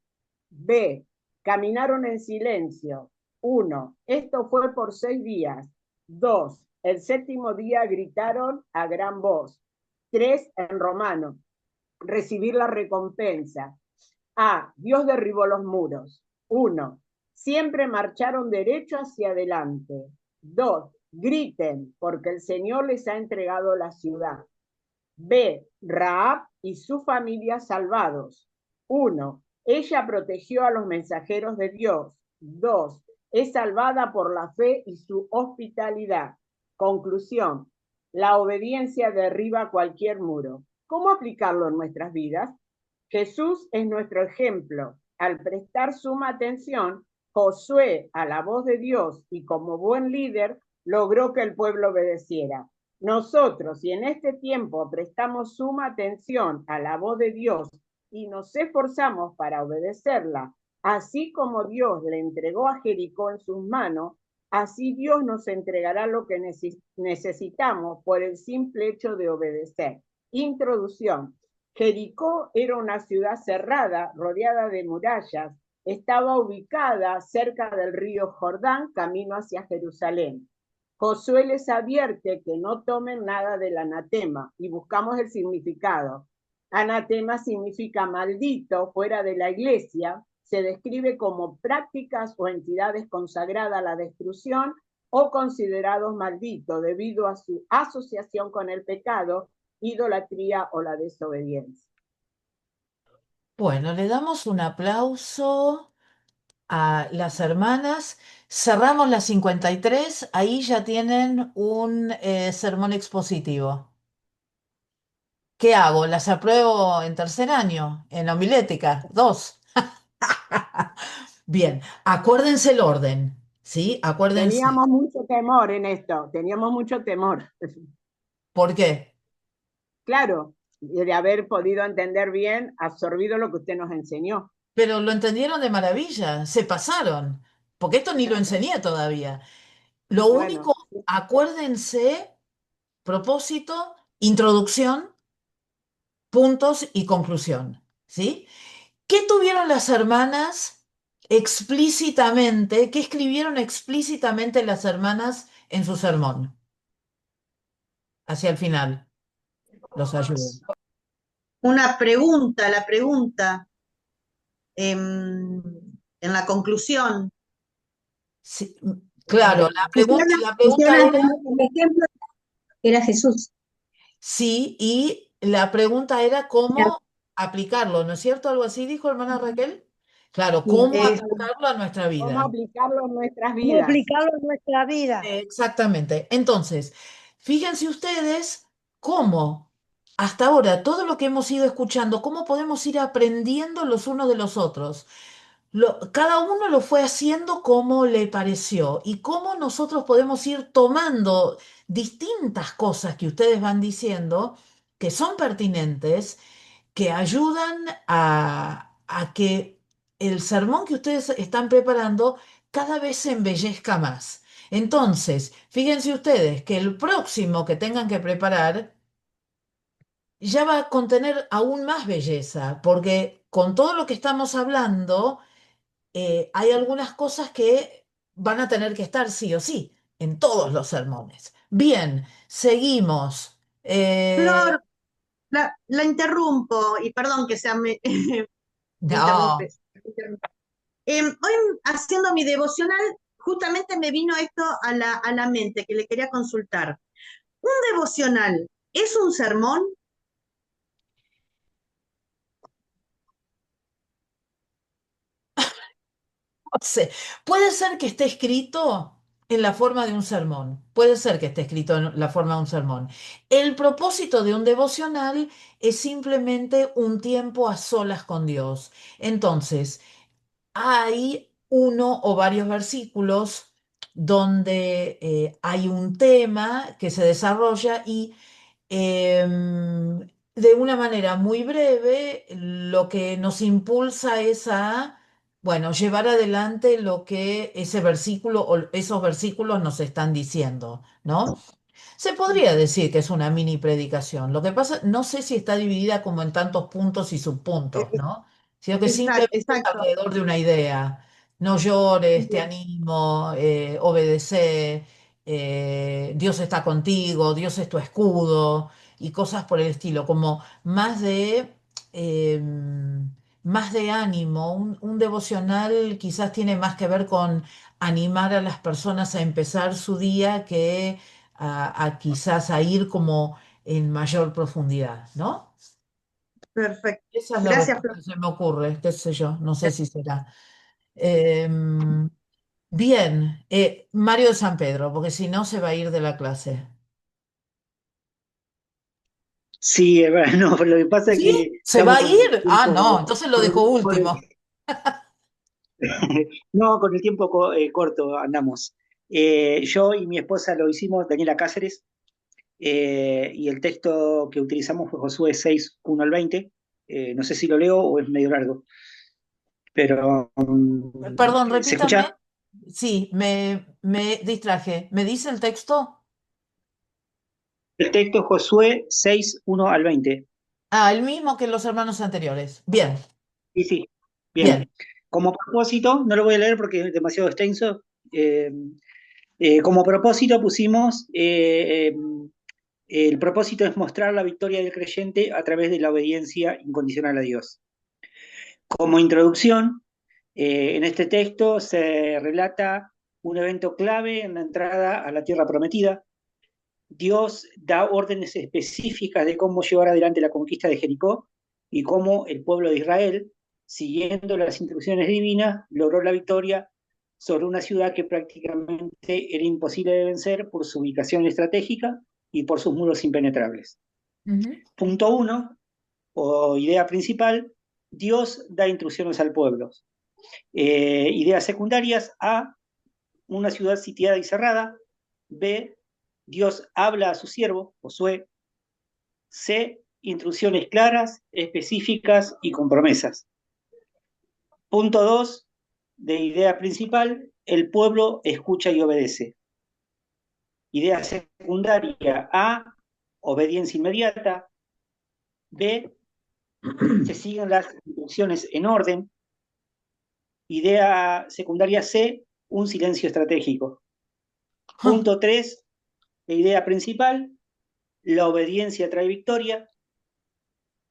B. Caminaron en silencio. 1. Esto fue por 6 días. 2. El séptimo día gritaron a gran voz. 3 en romano. Recibir la recompensa. Dios derribó los muros. 1. Siempre marcharon derecho hacia adelante. 2. Griten, porque el Señor les ha entregado la ciudad. B. Rahab y su familia salvados. 1. Ella protegió a los mensajeros de Dios. 2. Es salvada por la fe y su hospitalidad. Conclusión. La obediencia derriba cualquier muro. ¿Cómo aplicarlo en nuestras vidas? Jesús es nuestro ejemplo. Al prestar suma atención, Josué, a la voz de Dios y como buen líder, logró que el pueblo obedeciera. Nosotros, si en este tiempo prestamos suma atención a la voz de Dios y nos esforzamos para obedecerla, así como Dios le entregó a Jericó en sus manos, así Dios nos entregará lo que necesitamos por el simple hecho de obedecer. Introducción. Jericó era una ciudad cerrada, rodeada de murallas. Estaba ubicada cerca del río Jordán, camino hacia Jerusalén. Josué les advierte que no tomen nada del anatema y buscamos el significado. Anatema significa maldito, fuera de la iglesia. Se describe como prácticas o entidades consagradas a la destrucción o considerados malditos debido a su asociación con el pecado, idolatría o la desobediencia. Bueno, le damos un aplauso a las hermanas. Cerramos las 53, ahí ya tienen un sermón expositivo. ¿Qué hago? ¿Las apruebo en tercer año? ¿En homilética? 2. Bien, acuérdense el orden, ¿sí? Acuérdense. Teníamos mucho temor en esto, teníamos mucho temor. ¿Por qué? Claro, de haber podido entender bien, absorbido lo que usted nos enseñó. Pero lo entendieron de maravilla, se pasaron, porque esto ni lo enseñé todavía. Lo único, acuérdense, propósito, introducción, puntos y conclusión, ¿sí? ¿Qué tuvieron las hermanas explícitamente, qué escribieron explícitamente las hermanas en su sermón? Hacia el final, los ayudo. Una pregunta, la pregunta en la conclusión. Sí, claro, la pregunta Pusieron era... el ejemplo era Jesús. Sí, y la pregunta era cómo aplicarlo, ¿no es cierto? Algo así dijo hermana Raquel. Claro, cómo aplicarlo a nuestra vida. ¿Cómo aplicarlo en nuestras ¿Cómo vidas? aplicarlo en nuestra vida? Exactamente. Entonces, fíjense ustedes cómo hasta ahora todo lo que hemos ido escuchando, cómo podemos ir aprendiendo los unos de los otros. Cada uno lo fue haciendo como le pareció y cómo nosotros podemos ir tomando distintas cosas que ustedes van diciendo que son pertinentes, que ayudan a que el sermón que ustedes están preparando cada vez se embellezca más. Entonces, fíjense ustedes que el próximo que tengan que preparar ya va a contener aún más belleza, porque con todo lo que estamos hablando, hay algunas cosas que van a tener que estar sí o sí en todos los sermones. Bien, seguimos. Flor, la interrumpo y perdón que sea me No, interrumpe. Hoy haciendo mi devocional, justamente me vino esto a la mente que le quería consultar. ¿Un devocional es un sermón? no sé. Puede ser que esté escrito en la forma de un sermón. Puede ser que esté escrito en la forma de un sermón. El propósito de un devocional es simplemente un tiempo a solas con Dios. Entonces, hay uno o varios versículos donde hay un tema que se desarrolla y Em, de una manera muy breve, lo que nos impulsa es a, bueno, llevar adelante lo que ese versículo o esos versículos nos están diciendo, ¿no? Se podría decir que es una mini predicación. Lo que pasa, no sé si está dividida como en tantos puntos y subpuntos, ¿no? Sino que simplemente es Exacto. alrededor de una idea. No llores, te Bien. animo, obedece, Dios está contigo, Dios es tu escudo y cosas por el estilo, como más de ánimo. Un devocional quizás tiene más que ver con animar a las personas a empezar su día que a quizás a ir como en mayor profundidad, ¿no? Perfecto. Esa es la Gracias, respuesta Flor. que se me ocurre, qué sé yo, no sé si será. Em, bien, Mario de San Pedro, porque si no se va a ir de la clase. Sí, es verdad, no, pero lo que pasa es ¿Sí? que ¿Se va estamos a con el ir? Ah, no, tiempo, entonces lo dejo con el- último. no, con el tiempo corto andamos. Yo y mi esposa lo hicimos, Daniela Cáceres, y el texto que utilizamos fue Josué 6, 1 al 20. No sé si lo leo o es medio largo, pero Perdón, ¿se repítame. escucha? Sí, me distraje. ¿Me dice el texto? El texto es Josué 6, 1 al 20. Ah, el mismo que los hermanos anteriores. Bien, Sí, sí, bien. bien. Como propósito, no lo voy a leer porque es demasiado extenso. eh, como propósito pusimos, el propósito es mostrar la victoria del creyente a través de la obediencia incondicional a Dios. Como introducción, en este texto se relata un evento clave en la entrada a la tierra prometida. Dios da órdenes específicas de cómo llevar adelante la conquista de Jericó y cómo el pueblo de Israel, siguiendo las instrucciones divinas, logró la victoria sobre una ciudad que prácticamente era imposible de vencer por su ubicación estratégica y por sus muros impenetrables. Ujú. Punto uno, o idea principal, Dios da instrucciones al pueblo. Ideas secundarias, A, una ciudad sitiada y cerrada. B, Dios habla a su siervo, Josué. C, instrucciones claras, específicas y con promesas. Punto 2, de idea principal, el pueblo escucha y obedece. Idea secundaria, A, obediencia inmediata. B, se siguen las instrucciones en orden. Idea secundaria C, un silencio estratégico. Punto 3, de idea principal, la obediencia trae victoria.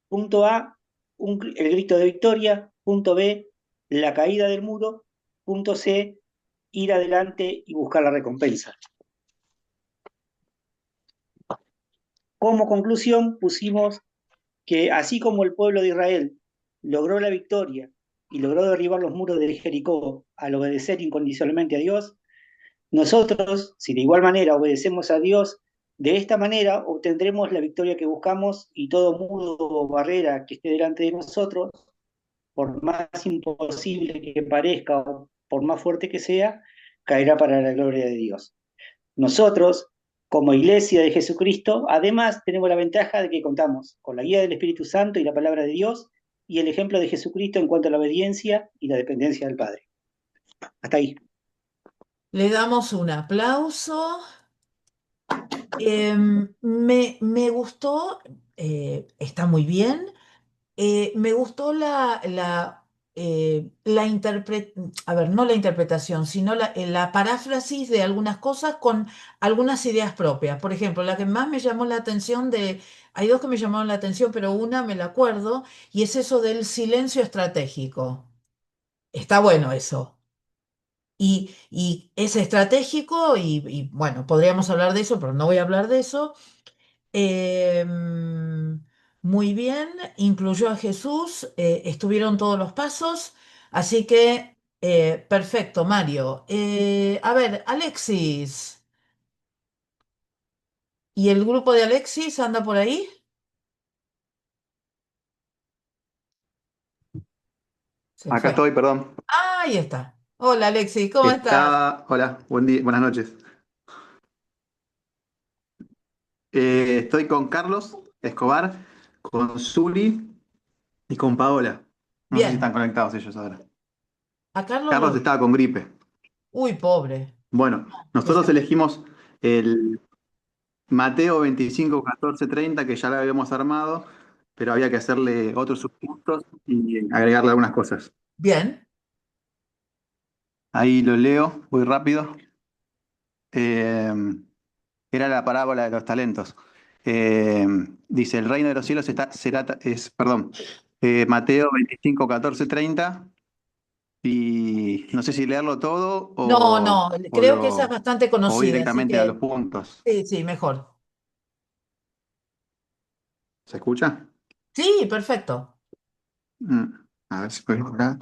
Punto A, el grito de victoria. Punto B, la caída del muro. Punto C, ir adelante y buscar la recompensa. Como conclusión pusimos que así como el pueblo de Israel logró la victoria y logró derribar los muros de Jericó al obedecer incondicionalmente a Dios, nosotros, si de igual manera obedecemos a Dios, de esta manera obtendremos la victoria que buscamos y todo muro o barrera que esté delante de nosotros, por más imposible que parezca o por más fuerte que sea, caerá para la gloria de Dios. Nosotros, como Iglesia de Jesucristo, además tenemos la ventaja de que contamos con la guía del Espíritu Santo y la palabra de Dios y el ejemplo de Jesucristo en cuanto a la obediencia y la dependencia del Padre. Hasta ahí. Le damos un aplauso. Me gustó, está muy bien. Me gustó a ver, no la interpretación, sino la paráfrasis de algunas cosas con algunas ideas propias. Por ejemplo, la que más me llamó la atención hay dos que me llamaron la atención, pero una me la acuerdo, y es eso del silencio estratégico. Está bueno eso. Y es estratégico bueno, podríamos hablar de eso, pero no voy a hablar de eso. Muy bien, incluyó a Jesús, estuvieron todos los pasos, así que perfecto, Mario. A ver, Alexis, ¿y el grupo de Alexis anda por ahí? Se Acá fue. estoy, perdón. Ahí está. Hola, Alexis, ¿cómo estás? Hola, buen día, buenas noches. Estoy con Carlos Escobar, con Zuli y con Paola. No sé si Bien, están conectados ellos ahora. a Carlos Carlos estaba con gripe. Uy, pobre. Bueno, Que se- nosotros elegimos el Mateo 25, 14, 30, que ya lo habíamos armado, pero había que hacerle otros subpuntos y agregarle algunas cosas. Bien, Ahí lo leo, muy rápido. Eh, Era la parábola de los talentos. Eh, Dice, el reino de los cielos perdón, Mateo 25, 14, 30, y no sé si leerlo todo no, creo que esa es bastante o voy conocida, así directamente a que los puntos. sí, mejor. ¿Se escucha? Sí, perfecto. Mm, A ver si puedo mejorar.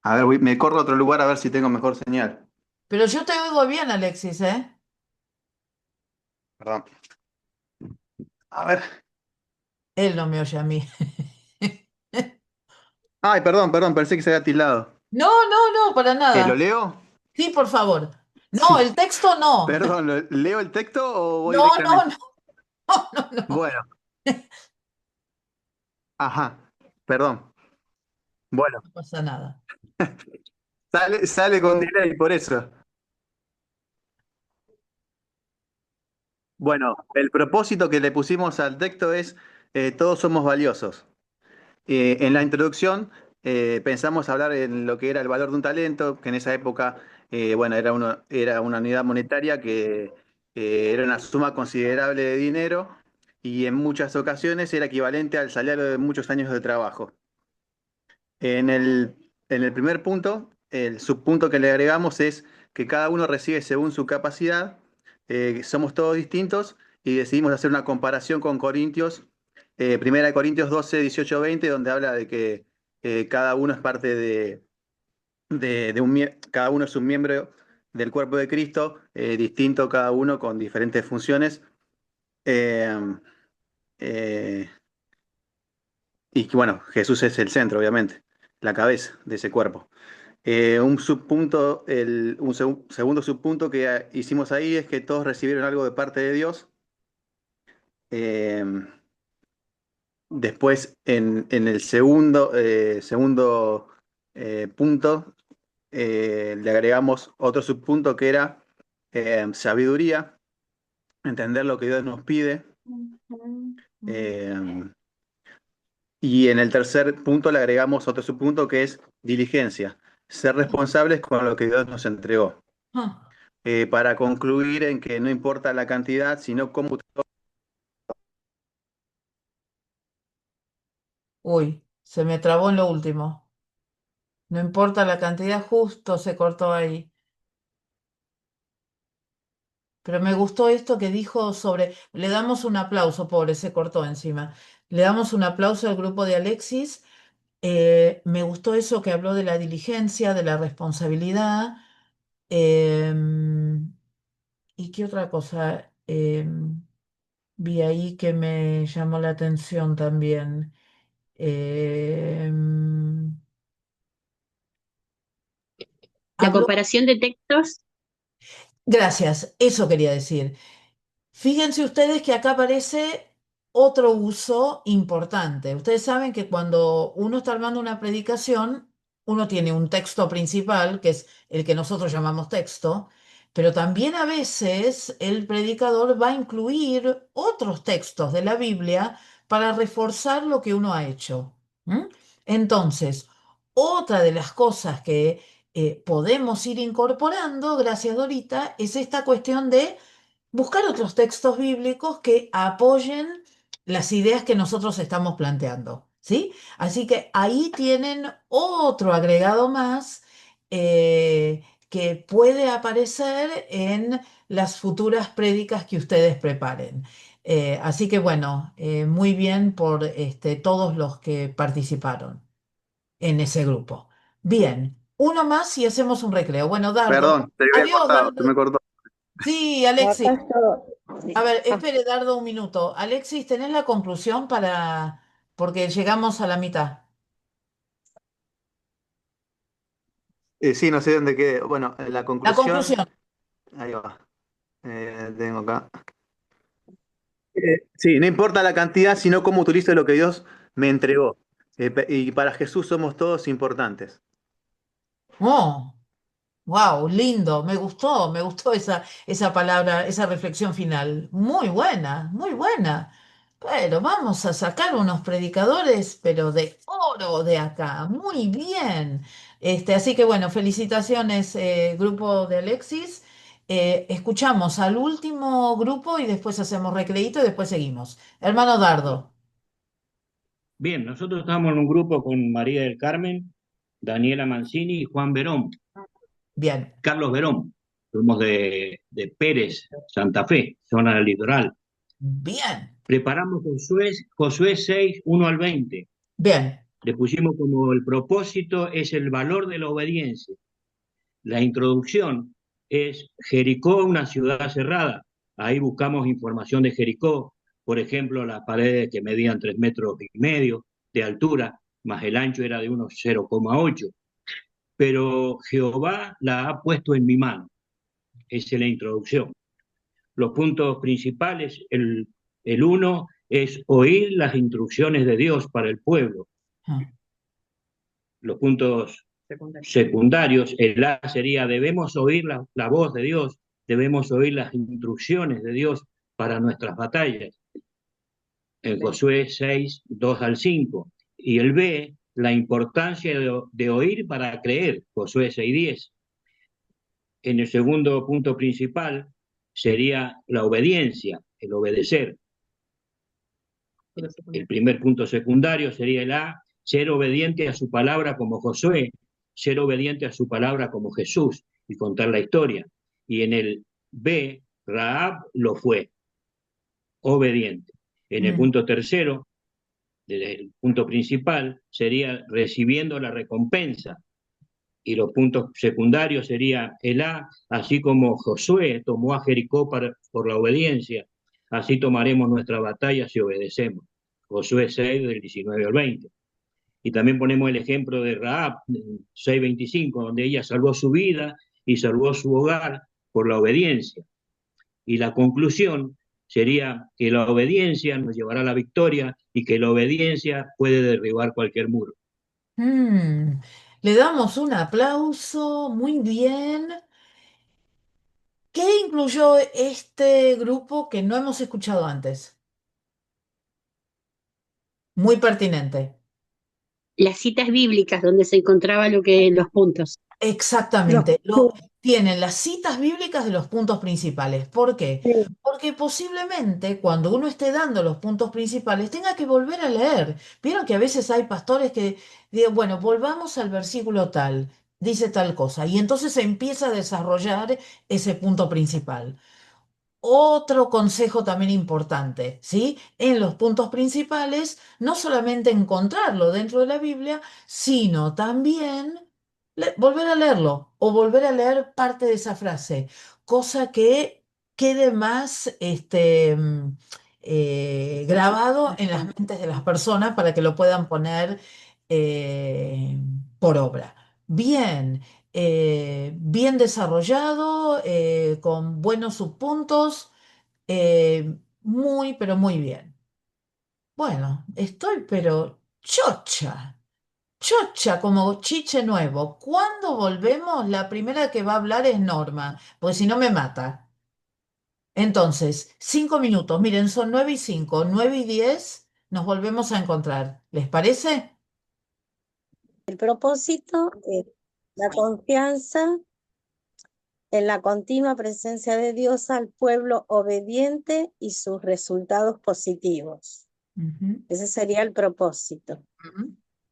A ver, me corro a otro lugar a ver si tengo mejor señal. Pero yo te oigo bien, Alexis, ¿eh? Perdón. A ver. Él no me oye a mí. Ay, perdón, pensé que se había tildado. No, para ¿Lo nada. leo? Sí, por favor. No, el texto no. Perdón, ¿leo el texto o voy No, no, directamente? no, no. Bueno, ajá, perdón. Bueno, No pasa nada. sale con delay por eso. Bueno, el propósito que le pusimos al texto es todos somos valiosos. En la introducción pensamos hablar en lo que era el valor de un talento, que en esa época bueno, era una unidad monetaria que era una suma considerable de dinero y en muchas ocasiones era equivalente al salario de muchos años de trabajo. En el primer punto, el subpunto que le agregamos es que cada uno recibe según su capacidad, somos todos distintos y decidimos hacer una comparación con Corintios, Primera de Corintios 12, 18, 20, donde habla de que cada uno es parte cada uno es un miembro del cuerpo de Cristo, distinto cada uno con diferentes funciones. Eh, eh, y que, bueno, Jesús es el centro, obviamente, la cabeza de ese cuerpo. Un subpunto, segundo subpunto que hicimos ahí es que todos recibieron algo de parte de Dios. Eh, Después, en el segundo punto, le agregamos otro subpunto que era sabiduría, entender lo que Dios nos pide. Eh, y en el tercer punto le agregamos otro subpunto que es diligencia, ser responsables con lo que Dios nos entregó. Ah, Para concluir en que no importa la cantidad, sino cómo. Uy, se me trabó en lo último. No importa la cantidad, justo se cortó ahí. Pero me gustó esto que dijo sobre, le damos un aplauso, pobre, se cortó encima. Le damos un aplauso al grupo de Alexis. Me gustó eso que habló de la diligencia, de la responsabilidad. em, ¿Y qué otra cosa vi ahí que me llamó la atención también? Em, La Habló, comparación de textos, gracias, eso quería decir. Fíjense ustedes que acá aparece otro uso importante. Ustedes saben que cuando uno está armando una predicación, uno tiene un texto principal, que es el que nosotros llamamos texto, pero también a veces el predicador va a incluir otros textos de la Biblia para reforzar lo que uno ha hecho. ¿M? Entonces, otra de las cosas que podemos ir incorporando, gracias Dorita, es esta cuestión de buscar otros textos bíblicos que apoyen las ideas que nosotros estamos planteando, ¿sí? Así que ahí tienen otro agregado más que puede aparecer en las futuras prédicas que ustedes preparen. Así que bueno, muy bien por todos los que participaron en ese grupo. Bien, uno más y hacemos un recreo. Bueno, Dardo. Perdón, te había Adiós, cortado, se Dardo. me cortó. Sí, No, Alexis. acá estoy. A ver, espere, Dardo, un minuto. Alexis, ¿tenés la conclusión para... porque llegamos a la mitad? Sí, no sé dónde quedé. Bueno, la La conclusión, conclusión. Ahí va. Tengo acá. Sí, no importa la cantidad, sino cómo utilizo lo que Dios me entregó. Y para Jesús somos todos importantes. Oh, wow, lindo. Me gustó esa palabra, esa reflexión final. Muy buena, muy buena. Pero vamos a sacar unos predicadores, pero de oro de acá. Muy bien. Así que bueno, felicitaciones, grupo de Alexis. Escuchamos al último grupo y después hacemos recreíto y después seguimos. Hermano Dardo. Bien, nosotros estamos en un grupo con María del Carmen, Daniela Mancini y Juan Verón, Bien, Carlos Verón. Somos de Pérez, Santa Fe, zona del litoral. bien, Preparamos Josué 6, 1 al 20. bien. Le pusimos como el propósito es el valor de la obediencia. La introducción es Jericó, una ciudad cerrada. Ahí buscamos información de Jericó, por ejemplo, las paredes que medían 3,5 metros de altura, más el ancho era de unos 0,8. Pero Jehová la ha puesto en mi mano. Esa es la introducción. Los puntos principales, el uno es oír las instrucciones de Dios para el pueblo. Los puntos secundarios, el A sería debemos oír la voz de Dios, debemos oír las instrucciones de Dios para nuestras batallas. En Josué 6, 2 al 5. Y el B, la importancia de oír para creer, Josué 6, 10. En el segundo punto principal sería la obediencia, el obedecer. El primer punto secundario sería el A, ser obediente a su palabra como Josué, ser obediente a su palabra como Jesús y contar la historia. Y en el B, Rahab lo fue, obediente. En el punto tercero, el punto principal, sería recibiendo la recompensa. Y los puntos secundarios sería el A, así como Josué tomó a Jericó por la obediencia, así tomaremos nuestra batalla si obedecemos. Josué 6, del 19 al 20. Y también ponemos el ejemplo de Rahab, 6:25, donde ella salvó su vida y salvó su hogar por la obediencia. Y la conclusión sería que la obediencia nos llevará a la victoria y que la obediencia puede derribar cualquier muro. Le damos un aplauso, muy bien. ¿Qué incluyó este grupo que no hemos escuchado antes? Muy pertinente. Las citas bíblicas donde se encontraba los puntos. Exactamente. Tienen las citas bíblicas de los puntos principales. ¿Por qué? Porque posiblemente cuando uno esté dando los puntos principales tenga que volver a leer. Vieron que a veces hay pastores que digan, bueno, volvamos al versículo tal, dice tal cosa, y entonces se empieza a desarrollar ese punto principal. Otro consejo también importante, ¿sí? En los puntos principales, no solamente encontrarlo dentro de la Biblia, sino también volver a leerlo o volver a leer parte de esa frase, cosa que quede más grabado en las mentes de las personas para que lo puedan poner por obra. Bien. Bien desarrollado, con buenos subpuntos, muy, pero muy bien. Bueno, estoy pero chocha, chocha como chiche nuevo. ¿Cuándo volvemos? La primera que va a hablar es Norma, porque si no me mata. Entonces, 5 minutos, miren, son 9:05, 9:10, nos volvemos a encontrar. ¿Les parece? El propósito es la confianza en la continua presencia de Dios al pueblo obediente y sus resultados positivos. Ese sería el propósito.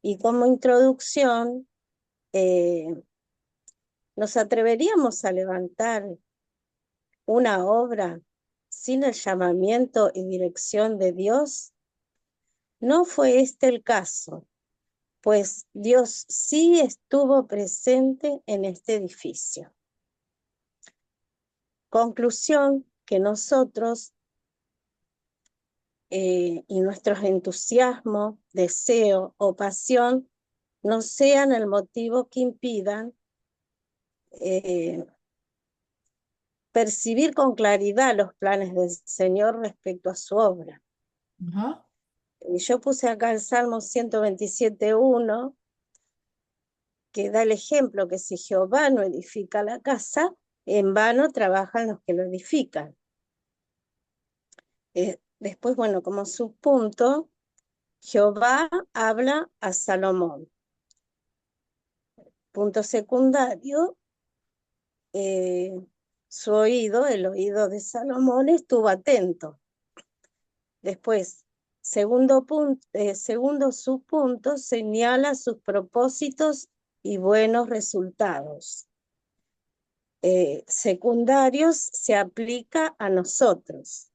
Y como introducción, ¿nos atreveríamos a levantar una obra sin el llamamiento y dirección de Dios? No fue este el caso, pues Dios sí estuvo presente en este edificio. Conclusión, que nosotros y nuestros entusiasmo, deseo o pasión no sean el motivo que impidan percibir con claridad los planes del Señor respecto a su obra. Ajá. Y yo puse acá el Salmo 127:1, que da el ejemplo que si Jehová no edifica la casa, en vano trabajan los que lo edifican. Después, bueno, como subpunto, Jehová habla a Salomón. Punto secundario, su oído, el oído de Salomón estuvo atento. Después, segundo subpunto, señala sus propósitos y buenos resultados. Secundarios, se aplica a nosotros.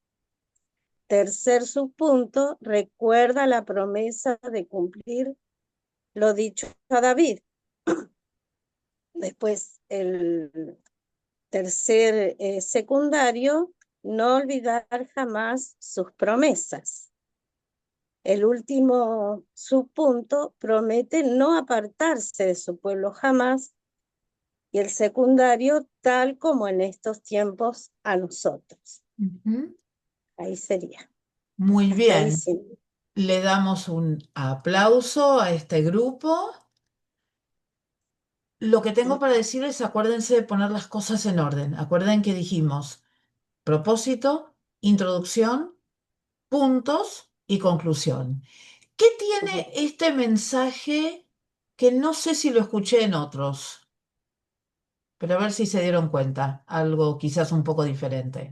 Tercer subpunto, recuerda la promesa de cumplir lo dicho a David. Después, el tercer secundario, no olvidar jamás sus promesas. El último subpunto, promete no apartarse de su pueblo jamás. Y el secundario, tal como en estos tiempos a nosotros. Ahí sería. Muy Hasta ahí bien. sí. Le damos un aplauso a este grupo. Lo que tengo para decirles, acuérdense de poner las cosas en orden. Acuerden que dijimos propósito, introducción, puntos y conclusión. ¿Qué tiene este mensaje que no sé si lo escuché en otros? Pero a ver si se dieron cuenta. Algo quizás un poco diferente.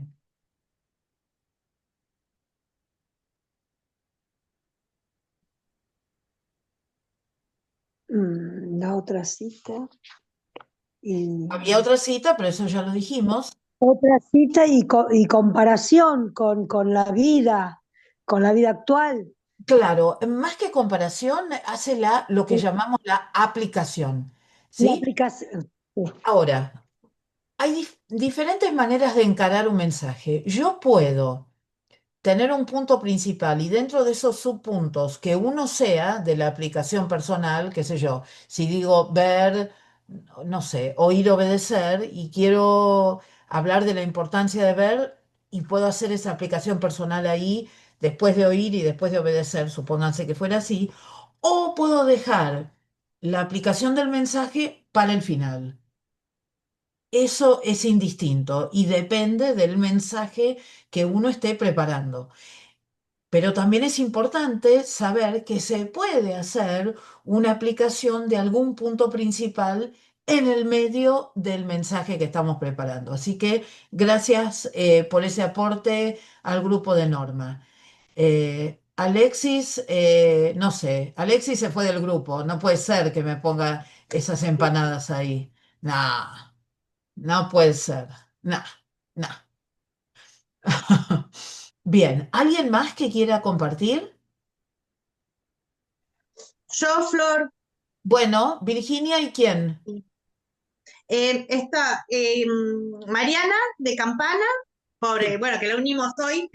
La otra cita. Había otra cita, pero eso ya lo dijimos. Otra cita y comparación con la vida actual. Claro, más que comparación, hace lo que llamamos la aplicación. La ¿Sí? aplicación. Ahora, hay diferentes maneras de encarar un mensaje. Yo puedo tener un punto principal y dentro de esos subpuntos que uno sea de la aplicación personal, qué sé yo, si digo ver, no sé, oír, obedecer y quiero hablar de la importancia de ver y puedo hacer esa aplicación personal ahí después de oír y después de obedecer, supónganse que fuera así, o puedo dejar la aplicación del mensaje para el final. Eso es indistinto y depende del mensaje que uno esté preparando. Pero también es importante saber que se puede hacer una aplicación de algún punto principal en el medio del mensaje que estamos preparando. Así que gracias por ese aporte al grupo de Norma. Alexis, no sé, Alexis se fue del grupo. No puede ser que me ponga esas empanadas ahí. No, no puede ser. No, no. Bien, ¿alguien más que quiera compartir? Yo, Flor. Bueno, Virginia, ¿y quién? Está Mariana de Campana, bueno, que la unimos hoy,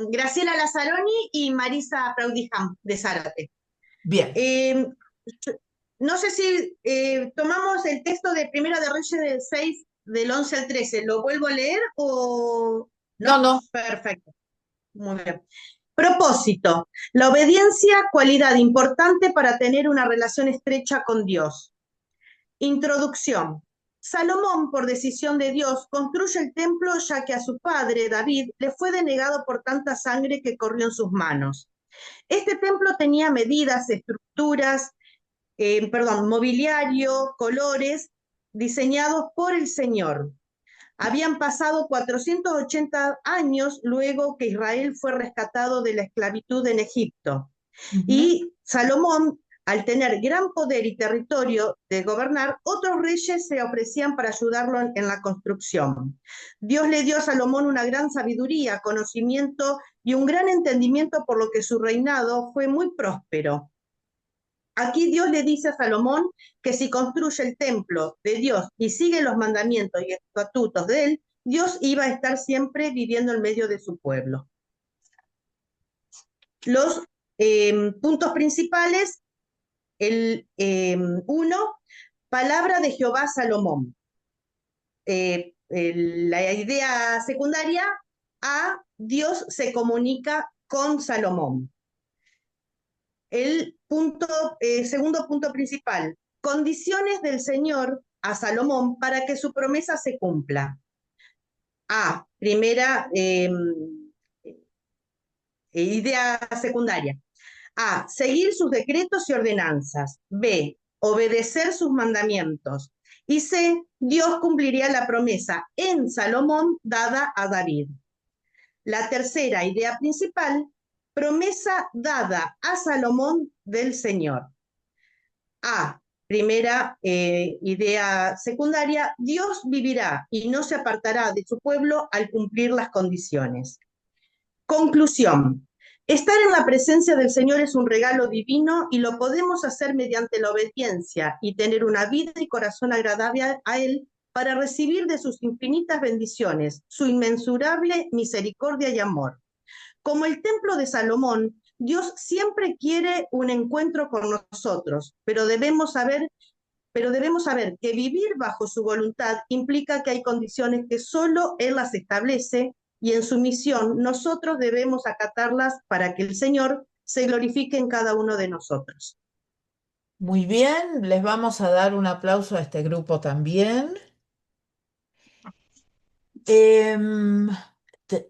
Graciela Lazzaroni y Marisa Praudijam de Zárate. Bien. No sé si tomamos el texto de Primera de Reyes del 6, del 11 al 13, ¿lo vuelvo a leer o...? No. Perfecto. Muy bien. Propósito. La obediencia, cualidad importante para tener una relación estrecha con Dios. Introducción. Salomón, por decisión de Dios, construye el templo ya que a su padre, David, le fue denegado por tanta sangre que corrió en sus manos. Este templo tenía medidas, estructuras, mobiliario, colores, diseñados por el Señor. Habían pasado 480 años luego que Israel fue rescatado de la esclavitud en Egipto. Y Salomón, al tener gran poder y territorio de gobernar, otros reyes se ofrecían para ayudarlo en la construcción. Dios le dio a Salomón una gran sabiduría, conocimiento y un gran entendimiento, por lo que su reinado fue muy próspero. Aquí Dios le dice a Salomón que si construye el templo de Dios y sigue los mandamientos y estatutos de él, Dios iba a estar siempre viviendo en medio de su pueblo. Los puntos principales, uno, palabra de Jehová a Salomón. la idea secundaria, A, Dios se comunica con Salomón. El segundo punto principal, condiciones del Señor a Salomón para que su promesa se cumpla. A, primera idea secundaria. A, seguir sus decretos y ordenanzas. B, obedecer sus mandamientos. Y C, Dios cumpliría la promesa en Salomón dada a David. La tercera idea principal, promesa dada a Salomón del Señor. A, primera idea secundaria, Dios vivirá y no se apartará de su pueblo al cumplir las condiciones. Conclusión. Estar en la presencia del Señor es un regalo divino y lo podemos hacer mediante la obediencia y tener una vida y corazón agradable a Él para recibir de sus infinitas bendiciones, su inmensurable misericordia y amor. Como el templo de Salomón, Dios siempre quiere un encuentro con nosotros, pero debemos saber que vivir bajo su voluntad implica que hay condiciones que solo Él las establece y en su misión nosotros debemos acatarlas para que el Señor se glorifique en cada uno de nosotros. Muy bien, les vamos a dar un aplauso a este grupo también.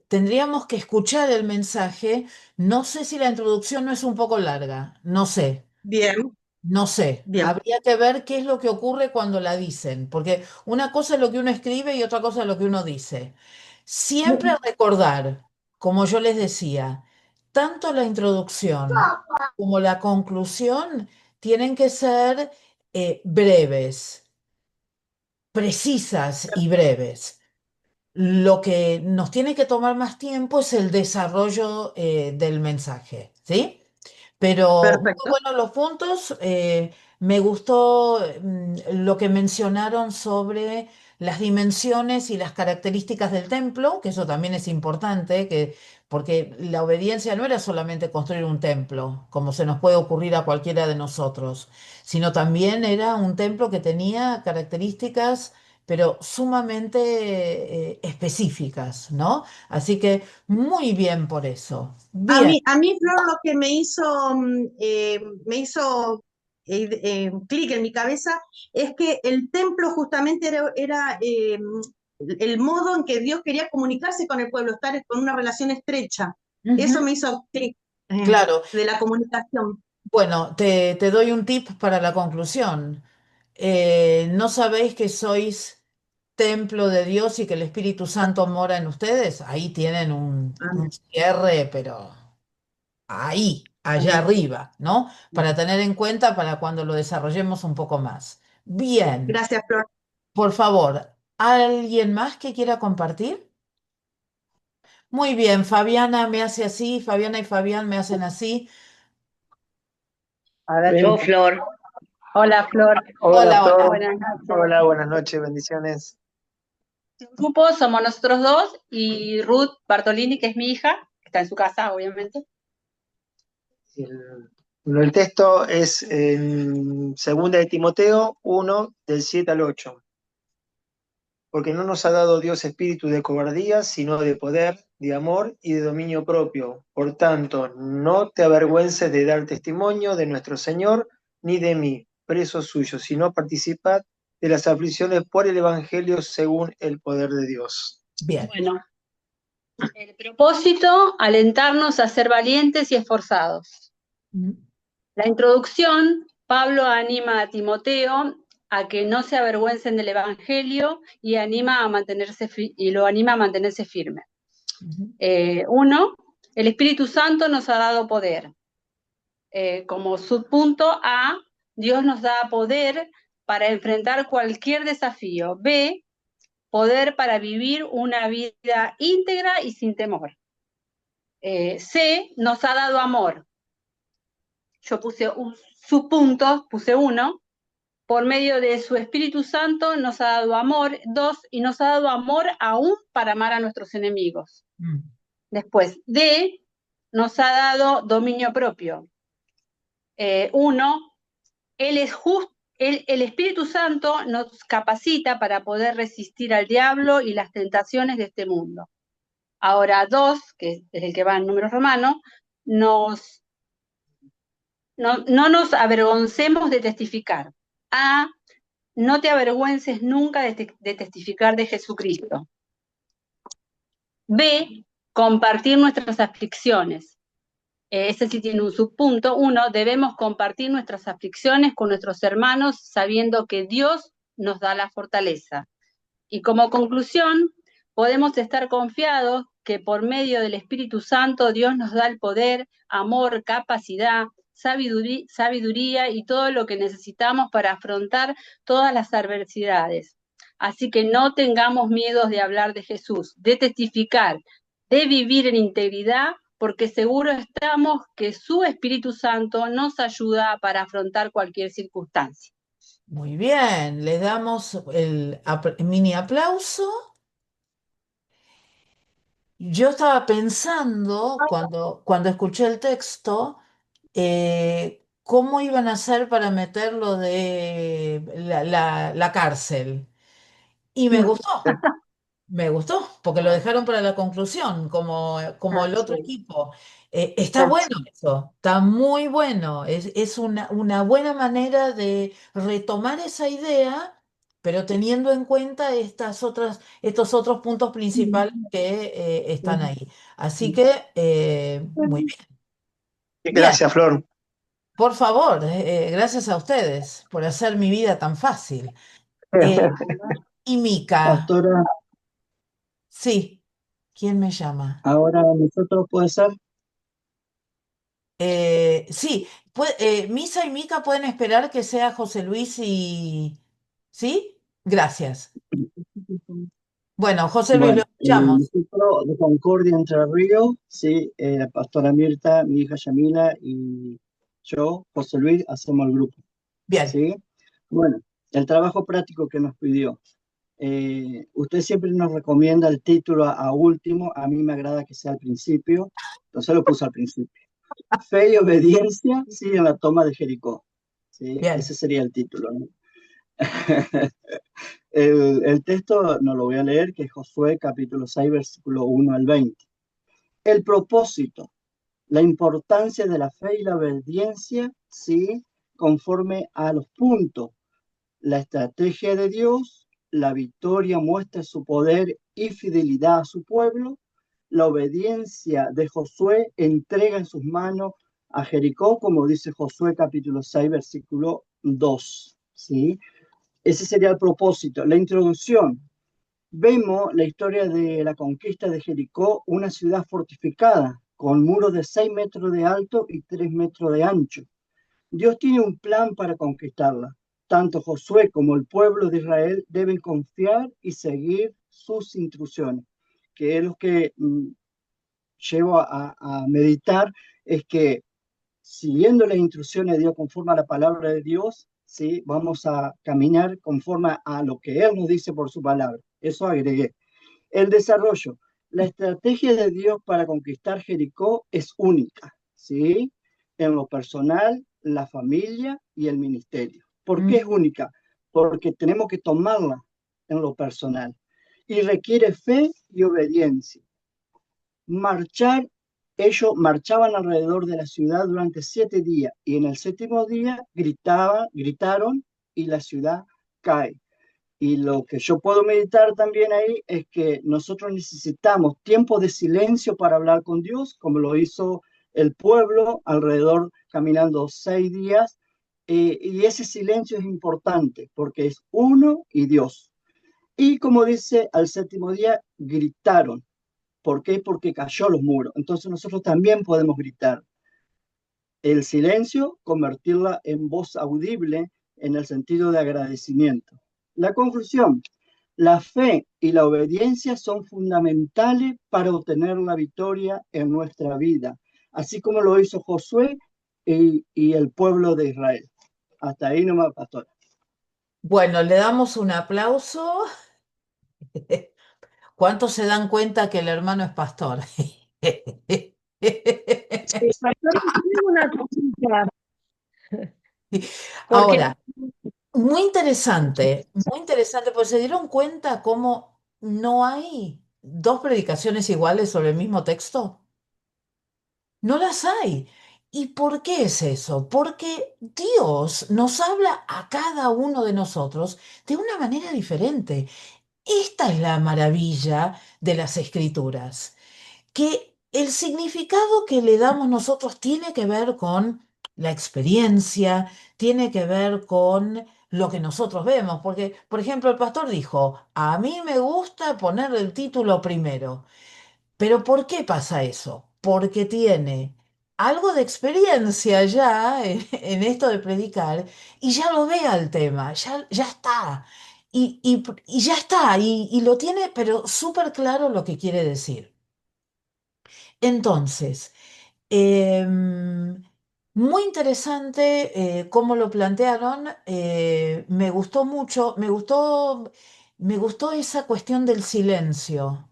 Tendríamos que escuchar el mensaje. No sé si la introducción no es un poco larga, no sé. Bien. No sé, Bien. habría que ver qué es lo que ocurre cuando la dicen, porque una cosa es lo que uno escribe y otra cosa es lo que uno dice. Siempre recordar, como yo les decía, tanto la introducción como la conclusión tienen que ser breves, precisas y breves. Lo que nos tiene que tomar más tiempo es el desarrollo del mensaje, ¿sí? Pero muy Perfecto. buenos los puntos. Me gustó lo que mencionaron sobre las dimensiones y las características del templo, que eso también es importante, porque la obediencia no era solamente construir un templo, como se nos puede ocurrir a cualquiera de nosotros, sino también era un templo que tenía características, pero sumamente específicas, ¿no? Así que muy bien por eso. Bien. A mí, Flor, lo que me hizo clic en mi cabeza es que el templo justamente era el modo en que Dios quería comunicarse con el pueblo, estar con una relación estrecha. Eso me hizo clic Claro. de la comunicación. Bueno, te doy un tip para la conclusión. ¿No sabéis que sois templo de Dios y que el Espíritu Santo mora en ustedes? Ahí tienen un cierre, pero ahí, allá arriba, ¿no? Para tener en cuenta para cuando lo desarrollemos un poco más. Bien, Gracias, Flor. por favor, ¿alguien más que quiera compartir? Muy bien, Fabiana me hace así, Fabiana y Fabián me hacen así. Ahora yo, Flor. Hola, Flor. Hola, hola. Buenas noches. Hola, buenas noches, bendiciones. El grupo somos nosotros dos y Ruth Bartolini, que es mi hija, que está en su casa, obviamente. El texto es en 2 de Timoteo 1, del 7 al 8. Porque no nos ha dado Dios espíritu de cobardía, sino de poder, de amor y de dominio propio. Por tanto, no te avergüences de dar testimonio de nuestro Señor, ni de mí, preso suyo, sino participad de las aflicciones por el Evangelio según el poder de Dios. Bien. Bueno, el propósito, alentarnos a ser valientes y esforzados. La introducción, Pablo anima a Timoteo a que no se avergüencen del Evangelio y lo anima a mantenerse firme. 1. El Espíritu Santo nos ha dado poder. Como subpunto A, Dios nos da poder para enfrentar cualquier desafío. B, poder para vivir una vida íntegra y sin temor. C, nos ha dado amor. Yo puse un subpunto, puse 1. Por medio de su Espíritu Santo nos ha dado amor. 2, y nos ha dado amor aún para amar a nuestros enemigos. Después, D, nos ha dado dominio propio. 1, Él es justo, El Espíritu Santo nos capacita para poder resistir al diablo y las tentaciones de este mundo. Ahora 2, que es el que va en números romanos, no nos avergoncemos de testificar. A, no te avergüences nunca de testificar de Jesucristo. B, compartir nuestras aflicciones. Ese sí tiene un subpunto. 1, debemos compartir nuestras aflicciones con nuestros hermanos sabiendo que Dios nos da la fortaleza. Y como conclusión, podemos estar confiados que por medio del Espíritu Santo Dios nos da el poder, amor, capacidad, sabiduría y todo lo que necesitamos para afrontar todas las adversidades. Así que no tengamos miedo de hablar de Jesús, de testificar, de vivir en integridad, porque seguro estamos que su Espíritu Santo nos ayuda para afrontar cualquier circunstancia. Muy bien, le damos el mini aplauso. Yo estaba pensando, cuando escuché el texto, cómo iban a hacer para meterlo de la cárcel. Y me gustó, porque lo dejaron para la conclusión, como el otro equipo. Está bueno eso, está muy bueno. Es una buena manera de retomar esa idea, pero teniendo en cuenta estos otros puntos principales que están ahí. Así que, muy bien. Bien, Gracias, Flor. por favor, gracias a ustedes por hacer mi vida tan fácil. Y Mica, Pastora, sí, ¿quién me llama? ahora nosotros puede ser. Sí, Misa y Mica pueden esperar que sea José Luis y... ¿Sí? Gracias. Bueno, José Luis, lo Bueno, escuchamos. nosotros de Concordia Entre Ríos, sí, la pastora Mirta, mi hija Yamila y yo, José Luis, hacemos el grupo. Bien. ¿Sí? Bueno, el trabajo práctico que nos pidió. Usted siempre nos recomienda el título a último, a mí me agrada que sea al principio, entonces lo puse al principio. Fe y obediencia, sí, en la toma de Jericó. ¿Sí? Bien. Ese sería el título, ¿no? El texto no lo voy a leer, que es Josué capítulo 6, versículo 1 al 20. El propósito, la importancia de la fe y la obediencia, sí, conforme a los puntos. La estrategia de Dios, la victoria muestra su poder y fidelidad a su pueblo. La obediencia de Josué entrega en sus manos a Jericó, como dice Josué capítulo 6, versículo 2. ¿Sí? Ese sería el propósito. La introducción. Vemos la historia de la conquista de Jericó, una ciudad fortificada, con muros de 6 metros de alto y 3 metros de ancho. Dios tiene un plan para conquistarla. Tanto Josué como el pueblo de Israel deben confiar y seguir sus instrucciones, que es lo que llevo a meditar, es que siguiendo las instrucciones de Dios conforme a la palabra de Dios, ¿sí? Vamos a caminar conforme a lo que Él nos dice por su palabra. Eso agregué. El desarrollo. La estrategia de Dios para conquistar Jericó es única, ¿sí? En lo personal, la familia y el ministerio. ¿Por qué es única? Porque tenemos que tomarla en lo personal y requiere fe y obediencia. Ellos marchaban alrededor de la ciudad durante 7 días y en el 7º día gritaron y la ciudad cae. Y lo que yo puedo meditar también ahí es que nosotros necesitamos tiempo de silencio para hablar con Dios, como lo hizo el pueblo alrededor caminando 6 días. Y ese silencio es importante porque es uno y Dios. Y como dice, al 7º día gritaron. ¿Por qué? Porque cayó los muros. Entonces nosotros también podemos gritar. El silencio, convertirla en voz audible en el sentido de agradecimiento. La conclusión, la fe y la obediencia son fundamentales para obtener la victoria en nuestra vida, así como lo hizo Josué y el pueblo de Israel. Hasta ahí nomás, pastora. Bueno, le damos un aplauso. ¿Cuántos se dan cuenta que el hermano es pastor? Pastor, tengo una cosita. Porque Ahora, muy interesante, pues se dieron cuenta cómo no hay dos predicaciones iguales sobre el mismo texto. No las hay. ¿Y por qué es eso? Porque Dios nos habla a cada uno de nosotros de una manera diferente. Esta es la maravilla de las escrituras, que el significado que le damos nosotros tiene que ver con la experiencia, tiene que ver con lo que nosotros vemos. Porque, por ejemplo, el pastor dijo, a mí me gusta poner el título primero. Pero ¿por qué pasa eso? Porque tiene algo de experiencia ya en esto de predicar y ya lo ve al tema, ya está. Y ya está, y lo tiene, pero súper claro lo que quiere decir. Entonces, muy interesante cómo lo plantearon. Me gustó mucho, me gustó esa cuestión del silencio,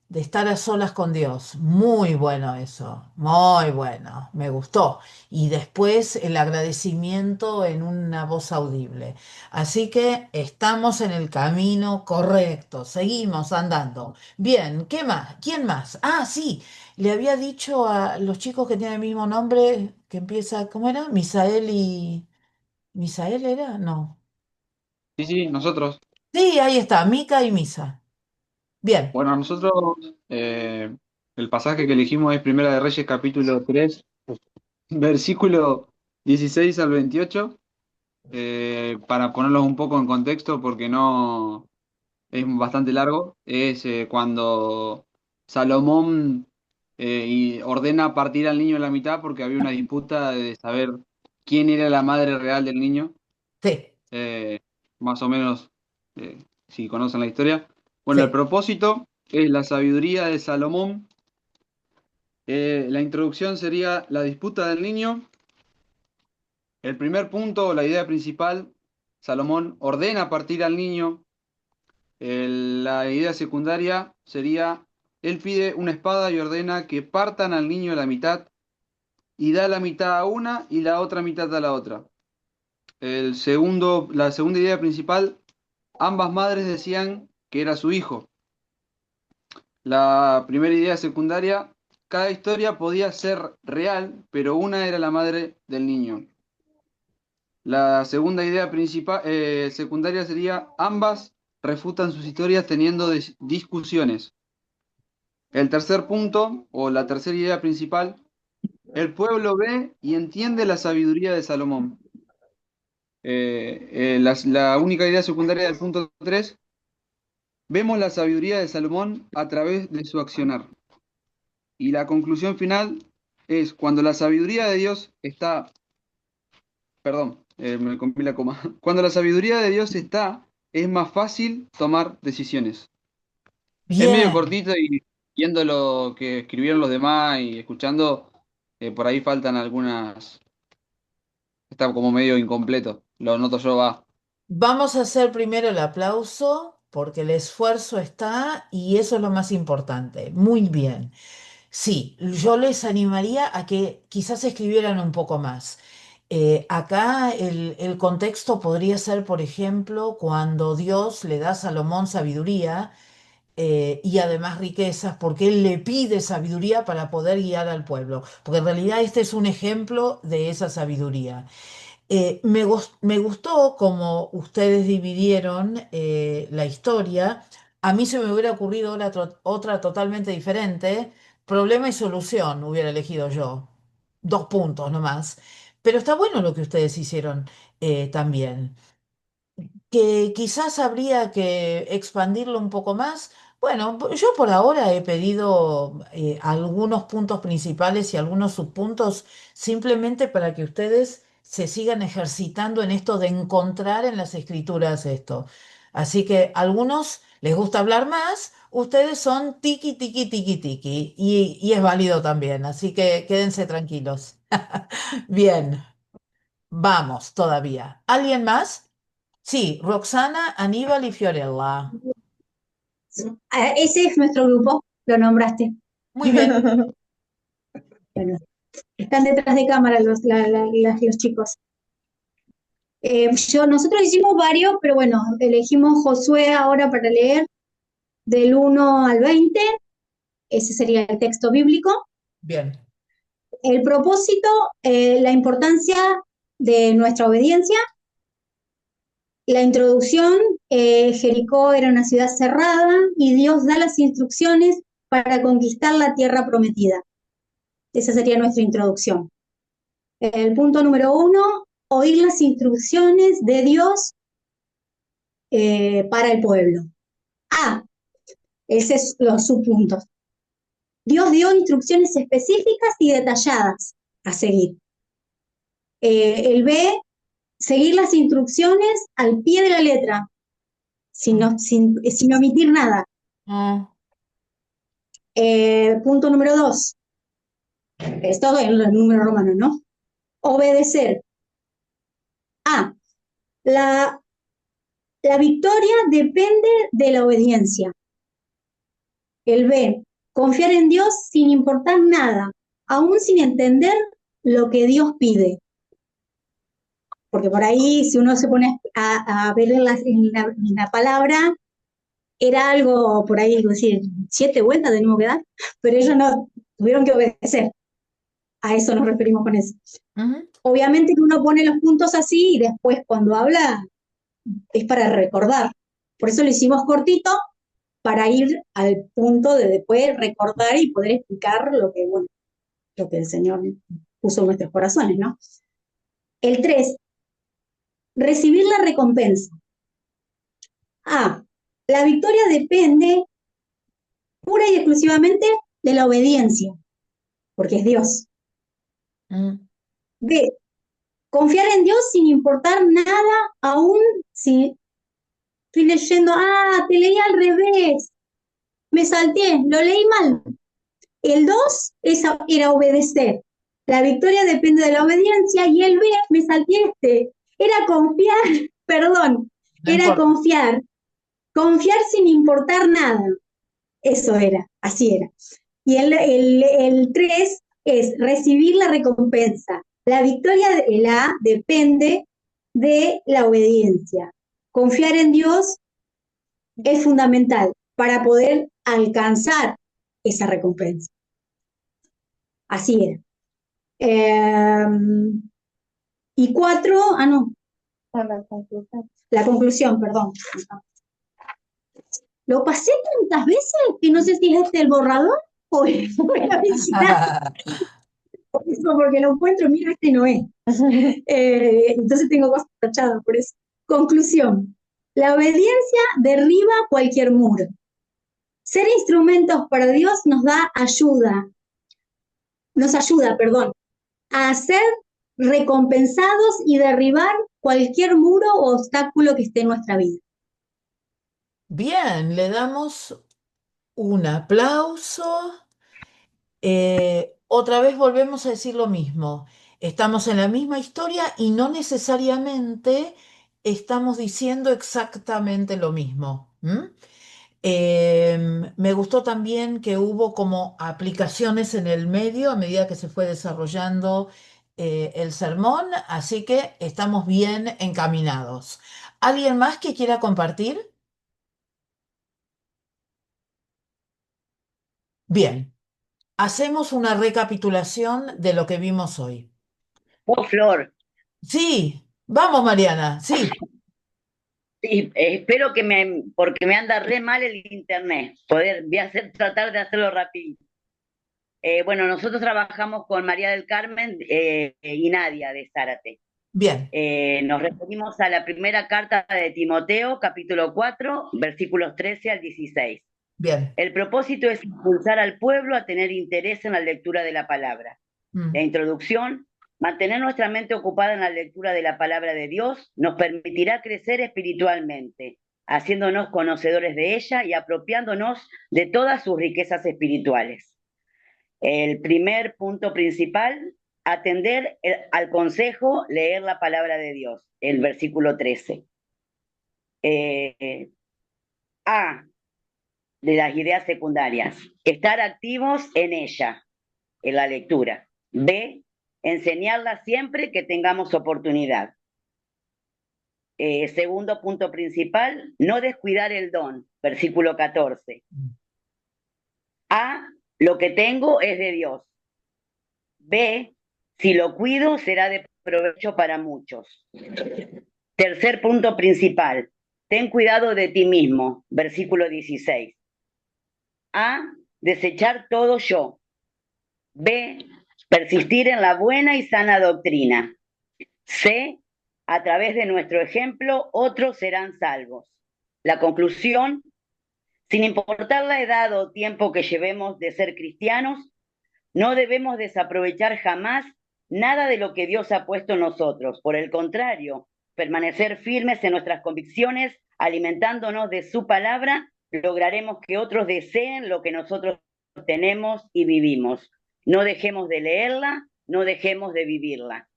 de estar a solas con Dios. Muy bueno eso, muy bueno, me gustó. Y después el agradecimiento en una voz audible. Así que estamos en el camino correcto, seguimos andando. Bien, ¿qué más? ¿Quién más? Ah, sí. Le había dicho a los chicos que tienen el mismo nombre, que empieza, ¿cómo era? Misael y... ¿Misael era? No. Sí, sí, nosotros. Sí, ahí está, Mica y Misa. Bien. Bueno, nosotros el pasaje que elegimos es Primera de Reyes capítulo 3 versículo 16 al 28, para ponerlos un poco en contexto porque no es bastante largo. Es cuando Salomón y ordena partir al niño en la mitad porque había una disputa de saber quién era la madre real del niño. Sí. Más o menos, si conocen la historia. Bueno, el propósito es la sabiduría de Salomón. La introducción sería la disputa del niño. El primer punto, la idea principal, Salomón ordena partir al niño. La idea secundaria sería, él pide una espada y ordena que partan al niño a la mitad y da la mitad a una y la otra mitad a la otra. La segunda idea principal, ambas madres decían que era su hijo. La primera idea secundaria, cada historia podía ser real, pero una era la madre del niño. La segunda idea principal, secundaria sería, ambas refutan sus historias teniendo discusiones. El tercer punto, o la tercera idea principal, el pueblo ve y entiende la sabiduría de Salomón. La única idea secundaria del punto 3, vemos la sabiduría de Salomón a través de su accionar. Y la conclusión final es, cuando la sabiduría de Dios está, perdón, me comí la coma, cuando la sabiduría de Dios está, es más fácil tomar decisiones. Es medio Bien. cortito y viendo lo que escribieron los demás y escuchando, por ahí faltan algunas, está como medio incompleto, lo noto yo, va. Vamos a hacer primero el aplauso porque el esfuerzo está y eso es lo más importante. Muy bien. Sí, yo les animaría a que quizás escribieran un poco más. Acá el contexto podría ser, por ejemplo, cuando Dios le da a Salomón sabiduría y además riquezas, porque Él le pide sabiduría para poder guiar al pueblo. Porque en realidad este es un ejemplo de esa sabiduría. Me gustó como ustedes dividieron la historia. A mí se me hubiera ocurrido otra totalmente diferente. Problema y solución hubiera elegido yo. 2 puntos nomás. Pero está bueno lo que ustedes hicieron también. Que quizás habría que expandirlo un poco más. Bueno, yo por ahora he pedido algunos puntos principales y algunos subpuntos simplemente para que ustedes se sigan ejercitando en esto de encontrar en las escrituras esto. Así que a algunos les gusta hablar más, ustedes son tiki, tiki, tiki, tiki y es válido también, así que quédense tranquilos. Bien, vamos todavía. ¿Alguien más? Sí, Roxana, Aníbal y Fiorella. Ese es nuestro grupo, lo nombraste. Muy bien. Bueno, están detrás de cámara los chicos. Nosotros hicimos varios, pero bueno, elegimos Josué ahora para leer del 1 al 20. Ese sería el texto bíblico. Bien. El propósito, la importancia de nuestra obediencia. La introducción, Jericó era una ciudad cerrada y Dios da las instrucciones para conquistar la tierra prometida. Esa sería nuestra introducción. El punto número 1, oír las instrucciones de Dios para el pueblo. Ese es los subpuntos. Dios dio instrucciones específicas y detalladas a seguir. El B, seguir las instrucciones al pie de la letra, sin omitir nada. Punto número 2, es todo en el número romano, ¿no? Obedecer. La victoria depende de la obediencia. El B, confiar en Dios sin importar nada, aún sin entender lo que Dios pide. Porque por ahí, si uno se pone a ver en la palabra, era algo por ahí, decir, 7 vueltas tenemos que dar, pero ellos no tuvieron que obedecer. A eso nos referimos con eso. Obviamente que uno pone los puntos así y después cuando habla es para recordar. Por eso lo hicimos cortito, para ir al punto de después recordar y poder explicar lo que el Señor puso en nuestros corazones, ¿no? El 3, recibir la recompensa. La victoria depende pura y exclusivamente de la obediencia, porque es Dios. B, confiar en Dios sin importar nada, aún si estoy leyendo, te leí al revés, me salté, lo leí mal. El 2 era obedecer. La victoria depende de la obediencia, y el B, me salté era confiar, perdón, era confiar sin importar nada. Eso era, así era. Y el 3 es recibir la recompensa. La victoria de la depende de la obediencia. Confiar en Dios es fundamental para poder alcanzar esa recompensa. Así era. Y 4, la conclusión, perdón. Lo pasé tantas veces que no sé si es el borrador o la visita. Porque lo encuentro, mira, no es. Entonces tengo cosas tachadas por eso. Conclusión. La obediencia derriba cualquier muro. Ser instrumentos para Dios nos ayuda, a ser recompensados y derribar cualquier muro o obstáculo que esté en nuestra vida. Bien, le damos un aplauso. Otra vez volvemos a decir lo mismo. Estamos en la misma historia y no necesariamente estamos diciendo exactamente lo mismo. Me gustó también que hubo como aplicaciones en el medio a medida que se fue desarrollando el sermón, así que estamos bien encaminados. ¿Alguien más que quiera compartir? Bien, hacemos una recapitulación de lo que vimos hoy. Flor. Sí, vamos Mariana, sí. Sí, espero porque me anda re mal el internet. Voy a tratar de hacerlo rapidito. Bueno, nosotros trabajamos con María del Carmen y Nadia de Zárate. Bien. Nos referimos a la primera carta de Timoteo, capítulo 4, versículos 13 al 16. Bien. El propósito es impulsar al pueblo a tener interés en la lectura de la palabra. La introducción: mantener nuestra mente ocupada en la lectura de la palabra de Dios nos permitirá crecer espiritualmente, haciéndonos conocedores de ella y apropiándonos de todas sus riquezas espirituales. El primer punto principal: atender al consejo, leer la palabra de Dios, el versículo 13. De las ideas secundarias: estar activos en ella, en la lectura. B, enseñarla siempre que tengamos oportunidad. segundo punto principal, no descuidar el don, versículo 14. A, lo que tengo es de Dios. B, si lo cuido será de provecho para muchos. Tercer punto principal, ten cuidado de ti mismo, versículo 16. A, desechar todo yo. B, persistir en la buena y sana doctrina. C, a través de nuestro ejemplo, otros serán salvos. La conclusión, sin importar la edad o tiempo que llevemos de ser cristianos, no debemos desaprovechar jamás nada de lo que Dios ha puesto en nosotros. Por el contrario, permanecer firmes en nuestras convicciones, alimentándonos de su palabra, lograremos que otros deseen lo que nosotros tenemos y vivimos. No dejemos de leerla, no dejemos de vivirla.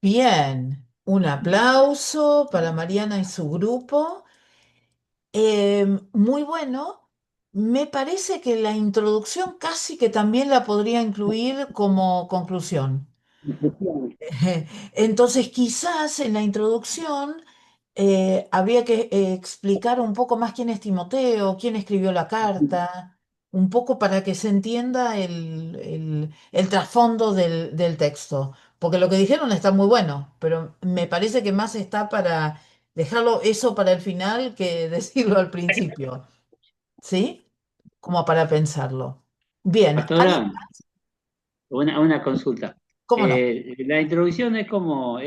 Bien, un aplauso para Mariana y su grupo. Muy bueno. Me parece que la introducción casi que también la podría incluir como conclusión. Entonces, quizás en la introducción habría que explicar un poco más quién es Timoteo, quién escribió la carta, un poco para que se entienda el trasfondo del texto. Porque lo que dijeron está muy bueno, pero me parece que más está para dejarlo eso para el final que decirlo al principio. ¿Sí? Como para pensarlo. Bien, ¿alguien Pastora, más? una consulta. ¿Cómo no? La introducción es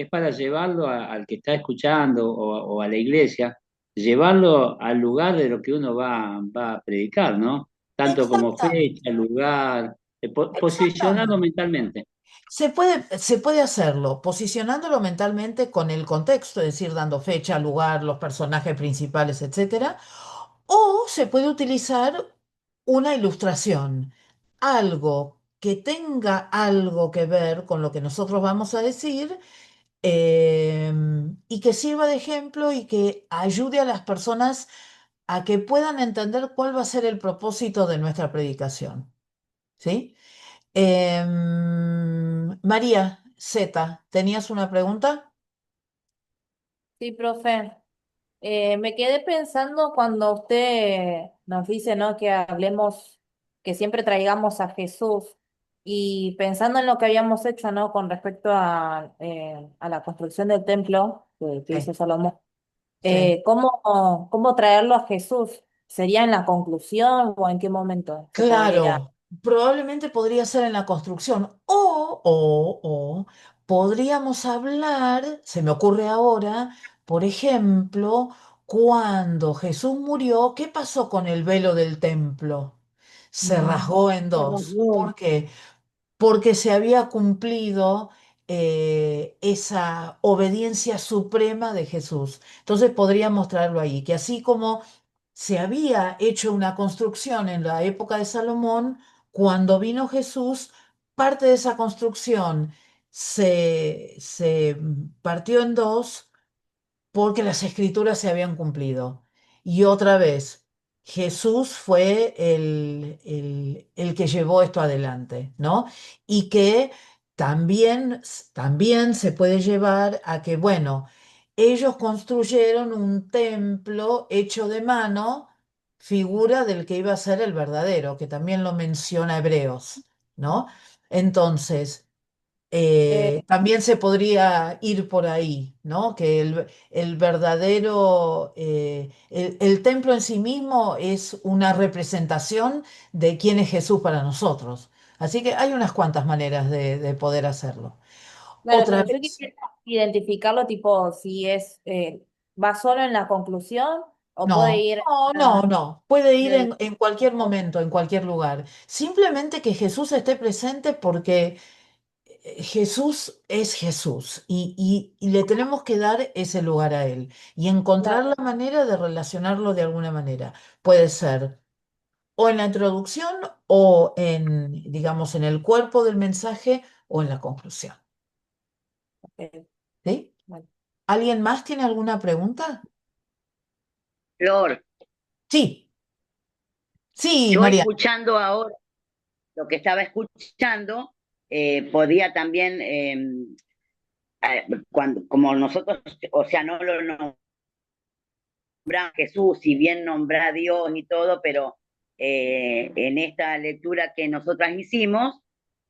para llevarlo al que está escuchando o a la iglesia, llevarlo al lugar de lo que uno va a predicar, ¿no? Tanto como Exactamente. fecha, lugar, posicionarlo Exactamente. mentalmente. Se puede hacerlo posicionándolo mentalmente con el contexto, es decir, dando fecha, lugar, los personajes principales, etcétera, o se puede utilizar una ilustración, algo que tenga algo que ver con lo que nosotros vamos a decir y que sirva de ejemplo y que ayude a las personas a que puedan entender cuál va a ser el propósito de nuestra predicación. ¿Sí? María Z, ¿tenías una pregunta? Sí, profe. Me quedé pensando cuando usted nos dice, ¿no? Que hablemos, que siempre traigamos a Jesús y pensando en lo que habíamos hecho, ¿no? Con respecto a la construcción del templo que Sí, hizo Salomón. sí. ¿Cómo traerlo a Jesús? ¿Sería en la conclusión o en qué momento se podría? Claro, probablemente podría ser en la construcción o podríamos hablar, se me ocurre ahora, por ejemplo, cuando Jesús murió, ¿qué pasó con el velo del templo? Se rasgó en Se dos. rasgó. ¿Por qué? Porque se había cumplido esa obediencia suprema de Jesús. Entonces podríamos traerlo ahí, que así como se había hecho una construcción en la época de Salomón, cuando vino Jesús, parte de esa construcción se partió en dos porque las escrituras se habían cumplido. Y otra vez, Jesús fue el que llevó esto adelante, ¿no? Y que también se puede llevar a que, bueno, ellos construyeron un templo hecho de mano, figura del que iba a ser el verdadero, que también lo menciona Hebreos, ¿no? Entonces, también se podría ir por ahí, ¿no? Que el verdadero, el templo en sí mismo es una representación de quién es Jesús para nosotros. Así que hay unas cuantas maneras de poder hacerlo. Claro, Otra pero yo vez, quisiera identificarlo tipo si va solo en la conclusión o puede no, ir no, no, no. Puede ir del... en cualquier momento, en cualquier lugar. Simplemente que Jesús esté presente porque Jesús es Jesús y le tenemos que dar ese lugar a Él y encontrar la Claro, manera de relacionarlo de alguna manera. Puede ser o en la introducción o en, digamos, en el cuerpo del mensaje o en la conclusión. ok, ¿Sí? bueno. ¿Alguien más tiene alguna pregunta? Flor, Sí, sí, yo María. escuchando ahora lo que estaba escuchando, podía también como nosotros, o sea, no lo nombramos Jesús, si bien nombra a Dios y todo, pero en esta lectura que nosotras hicimos,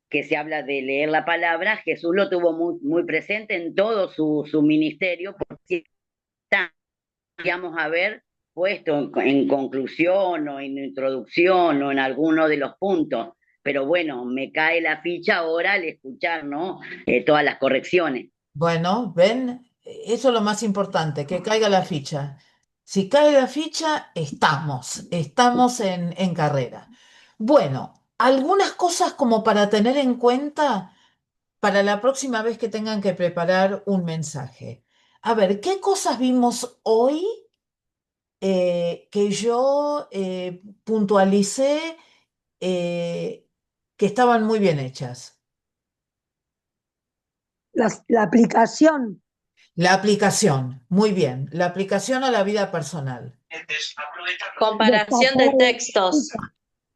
que se habla de leer la palabra, Jesús lo tuvo muy presente en todo su ministerio, porque podríamos haber puesto en conclusión o en introducción o en alguno de los puntos, pero bueno, me cae la ficha ahora al escuchar, ¿no? Todas las correcciones. Bueno, ven, eso es lo más importante, que caiga la ficha. Si cae la ficha, estamos en carrera. Bueno, algunas cosas como para tener en cuenta para la próxima vez que tengan que preparar un mensaje. A ver, ¿qué cosas vimos hoy que yo puntualicé que estaban muy bien hechas? La aplicación. La aplicación, muy bien. La aplicación a la vida personal. Comparación de textos.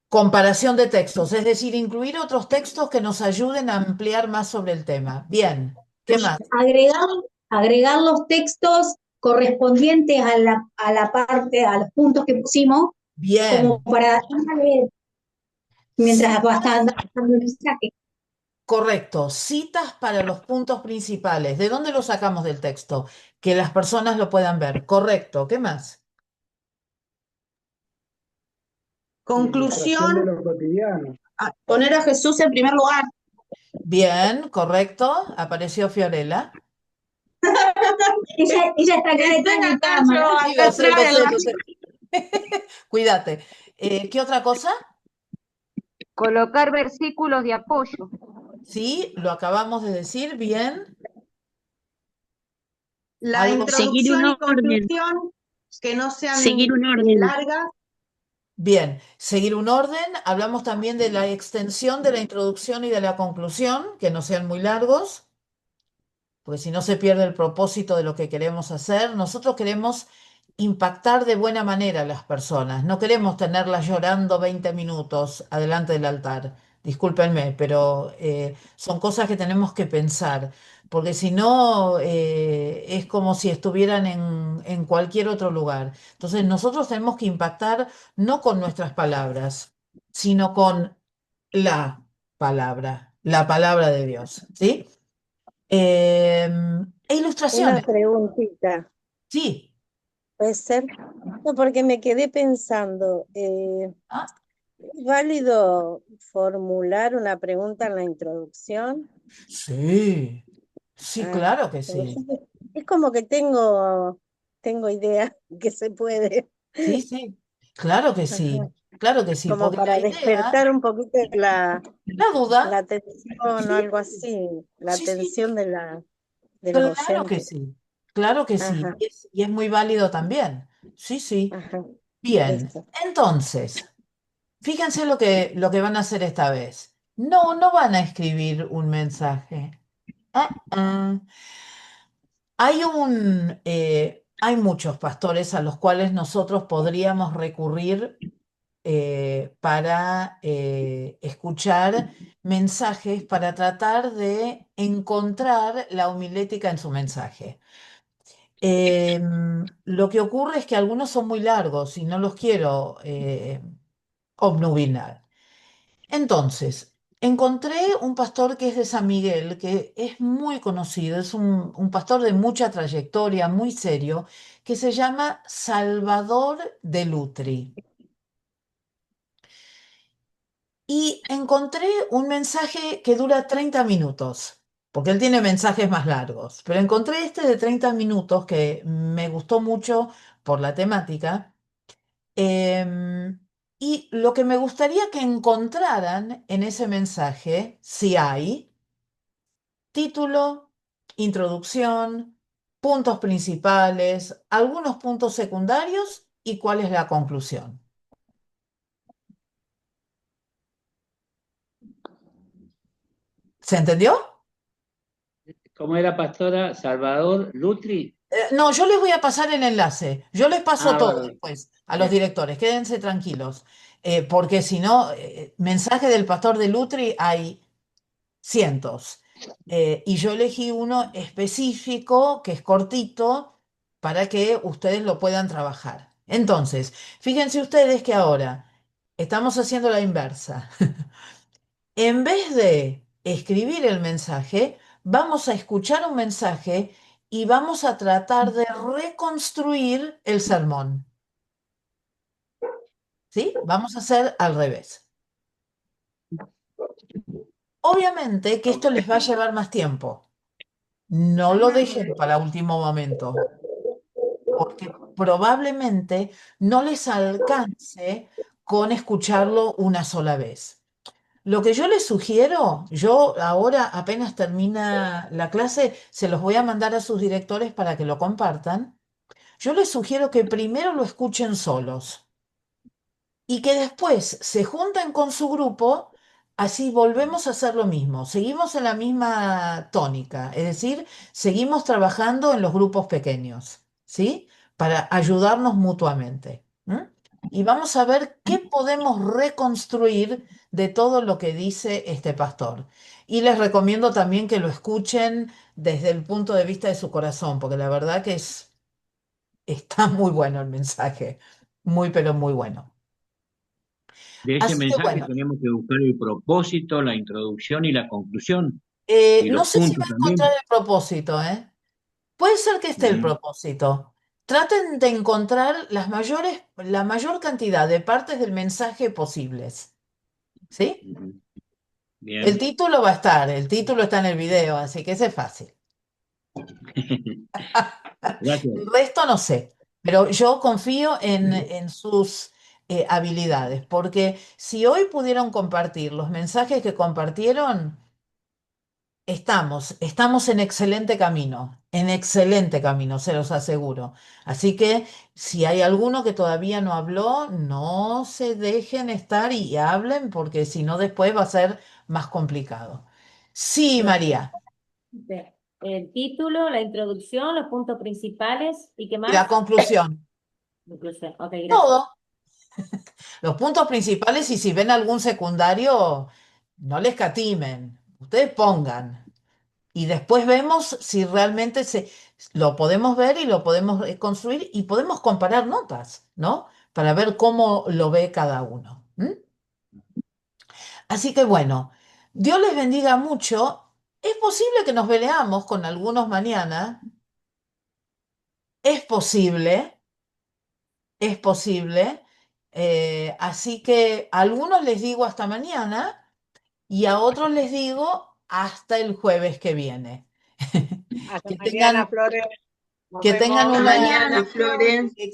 Comparación de textos, es decir, incluir otros textos que nos ayuden a ampliar más sobre el tema. Bien, ¿qué más? Agregar los textos correspondientes a la parte, a los puntos que pusimos, Bien. como para leer mientras va dando el mensaje. Correcto, citas para los puntos principales. ¿De dónde lo sacamos del texto? Que las personas lo puedan ver. Correcto, ¿qué más? Conclusión, De lo cotidiano. Poner a Jesús en primer lugar. Bien, correcto. Apareció Fiorella. Ella está acá detrás de la cámara. Sí, lo sé. Cuídate. ¿Qué otra cosa? Colocar versículos de apoyo. Sí, lo acabamos de decir, bien. la Algo- Seguir introducción un y orden. conclusión, que no sean Seguir un orden. largas. Bien, seguir un orden. Hablamos también de la extensión de la introducción y de la conclusión, que no sean muy largos, porque si no se pierde el propósito de lo que queremos hacer. Nosotros queremos impactar de buena manera a las personas, no queremos tenerlas llorando 20 minutos adelante del altar. Discúlpenme, pero son cosas que tenemos que pensar, porque si no es como si estuvieran en cualquier otro lugar. Entonces nosotros tenemos que impactar no con nuestras palabras, sino con la palabra de Dios, ¿sí? E ilustraciones, Una preguntita, sí. ¿puede ser? No, porque me quedé pensando, Ah, ¿es válido formular una pregunta en la introducción? sí, sí, Ah, claro que porque sí. es como que tengo idea que se puede. Sí, sí, claro que sí. Ajá. Claro que sí, Como porque para la idea, despertar un poquito la duda, atención o sí, algo así, la sí, sí, atención de los claro que oyentes. sí, claro que sí. Ajá, Y es muy válido también. Sí, sí. ajá, Bien, listo. entonces, fíjense lo que van a hacer esta vez. No, no van a escribir un mensaje. Ah. Hay muchos pastores a los cuales nosotros podríamos recurrir para escuchar mensajes, para tratar de encontrar la homilética en su mensaje. Lo que ocurre es que algunos son muy largos y no los quiero obnubilar. Entonces, encontré un pastor que es de San Miguel, que es muy conocido, es un pastor de mucha trayectoria, muy serio, que se llama Salvador de Lutri. Y encontré un mensaje que dura 30 minutos, porque él tiene mensajes más largos, pero encontré este de 30 minutos que me gustó mucho por la temática. Y lo que me gustaría que encontraran en ese mensaje, si hay, título, introducción, puntos principales, algunos puntos secundarios y cuál es la conclusión. ¿Se entendió? ¿Cómo era, pastora? Salvador Lutri. No, yo les voy a pasar el enlace. Yo les paso todo Bárbaro. después a los directores. Quédense tranquilos. Porque si no, mensaje del pastor de Lutri hay cientos. Y yo elegí uno específico, que es cortito, para que ustedes lo puedan trabajar. Entonces, fíjense ustedes que ahora estamos haciendo la inversa. En vez de escribir el mensaje, vamos a escuchar un mensaje y vamos a tratar de reconstruir el sermón. ¿Sí? Vamos a hacer al revés. Obviamente que esto les va a llevar más tiempo. No lo dejen para último momento, porque probablemente no les alcance con escucharlo una sola vez. Lo que yo les sugiero, yo ahora apenas termina la clase, se los voy a mandar a sus directores para que lo compartan. Yo les sugiero que primero lo escuchen solos y que después se junten con su grupo, así volvemos a hacer lo mismo, seguimos en la misma tónica, es decir, seguimos trabajando en los grupos pequeños, ¿sí? Para ayudarnos mutuamente. Y vamos a ver qué podemos reconstruir de todo lo que dice este pastor. Y les recomiendo también que lo escuchen desde el punto de vista de su corazón, porque la verdad que está muy bueno el mensaje, muy, pero muy bueno. De ese Así que mensaje bueno, tenemos que buscar el propósito, la introducción y la conclusión, y no los sé si va puntos a encontrar también. el propósito, ¿eh? Puede ser que esté el Bien. propósito. Traten de encontrar la mayor cantidad de partes del mensaje posibles, ¿sí? El Bien. título va a estar, el título está en el video, así que ese es fácil. Gracias. El resto no sé, pero yo confío en sus habilidades, porque si hoy pudieron compartir los mensajes que compartieron, estamos en excelente camino, se los aseguro. Así que si hay alguno que todavía no habló, no se dejen estar y hablen, porque si no después va a ser más complicado. Sí, María, El título, la introducción, los puntos principales y qué y la más. conclusión. Conclusión. Ok, gracias. Todo. Los puntos principales y si ven algún secundario, no les catimen, ustedes pongan. Y después vemos si realmente lo podemos ver y lo podemos construir y podemos comparar notas, ¿no? Para ver cómo lo ve cada uno. Así que bueno, Dios les bendiga mucho. Es posible que nos veamos con algunos mañana. Es posible, es posible. Así que a algunos les digo hasta mañana y a otros les digo hasta el jueves que viene. Hasta Que mañana, tengan, Flores. Nos que tengan vemos. una Hasta mañana, Flores.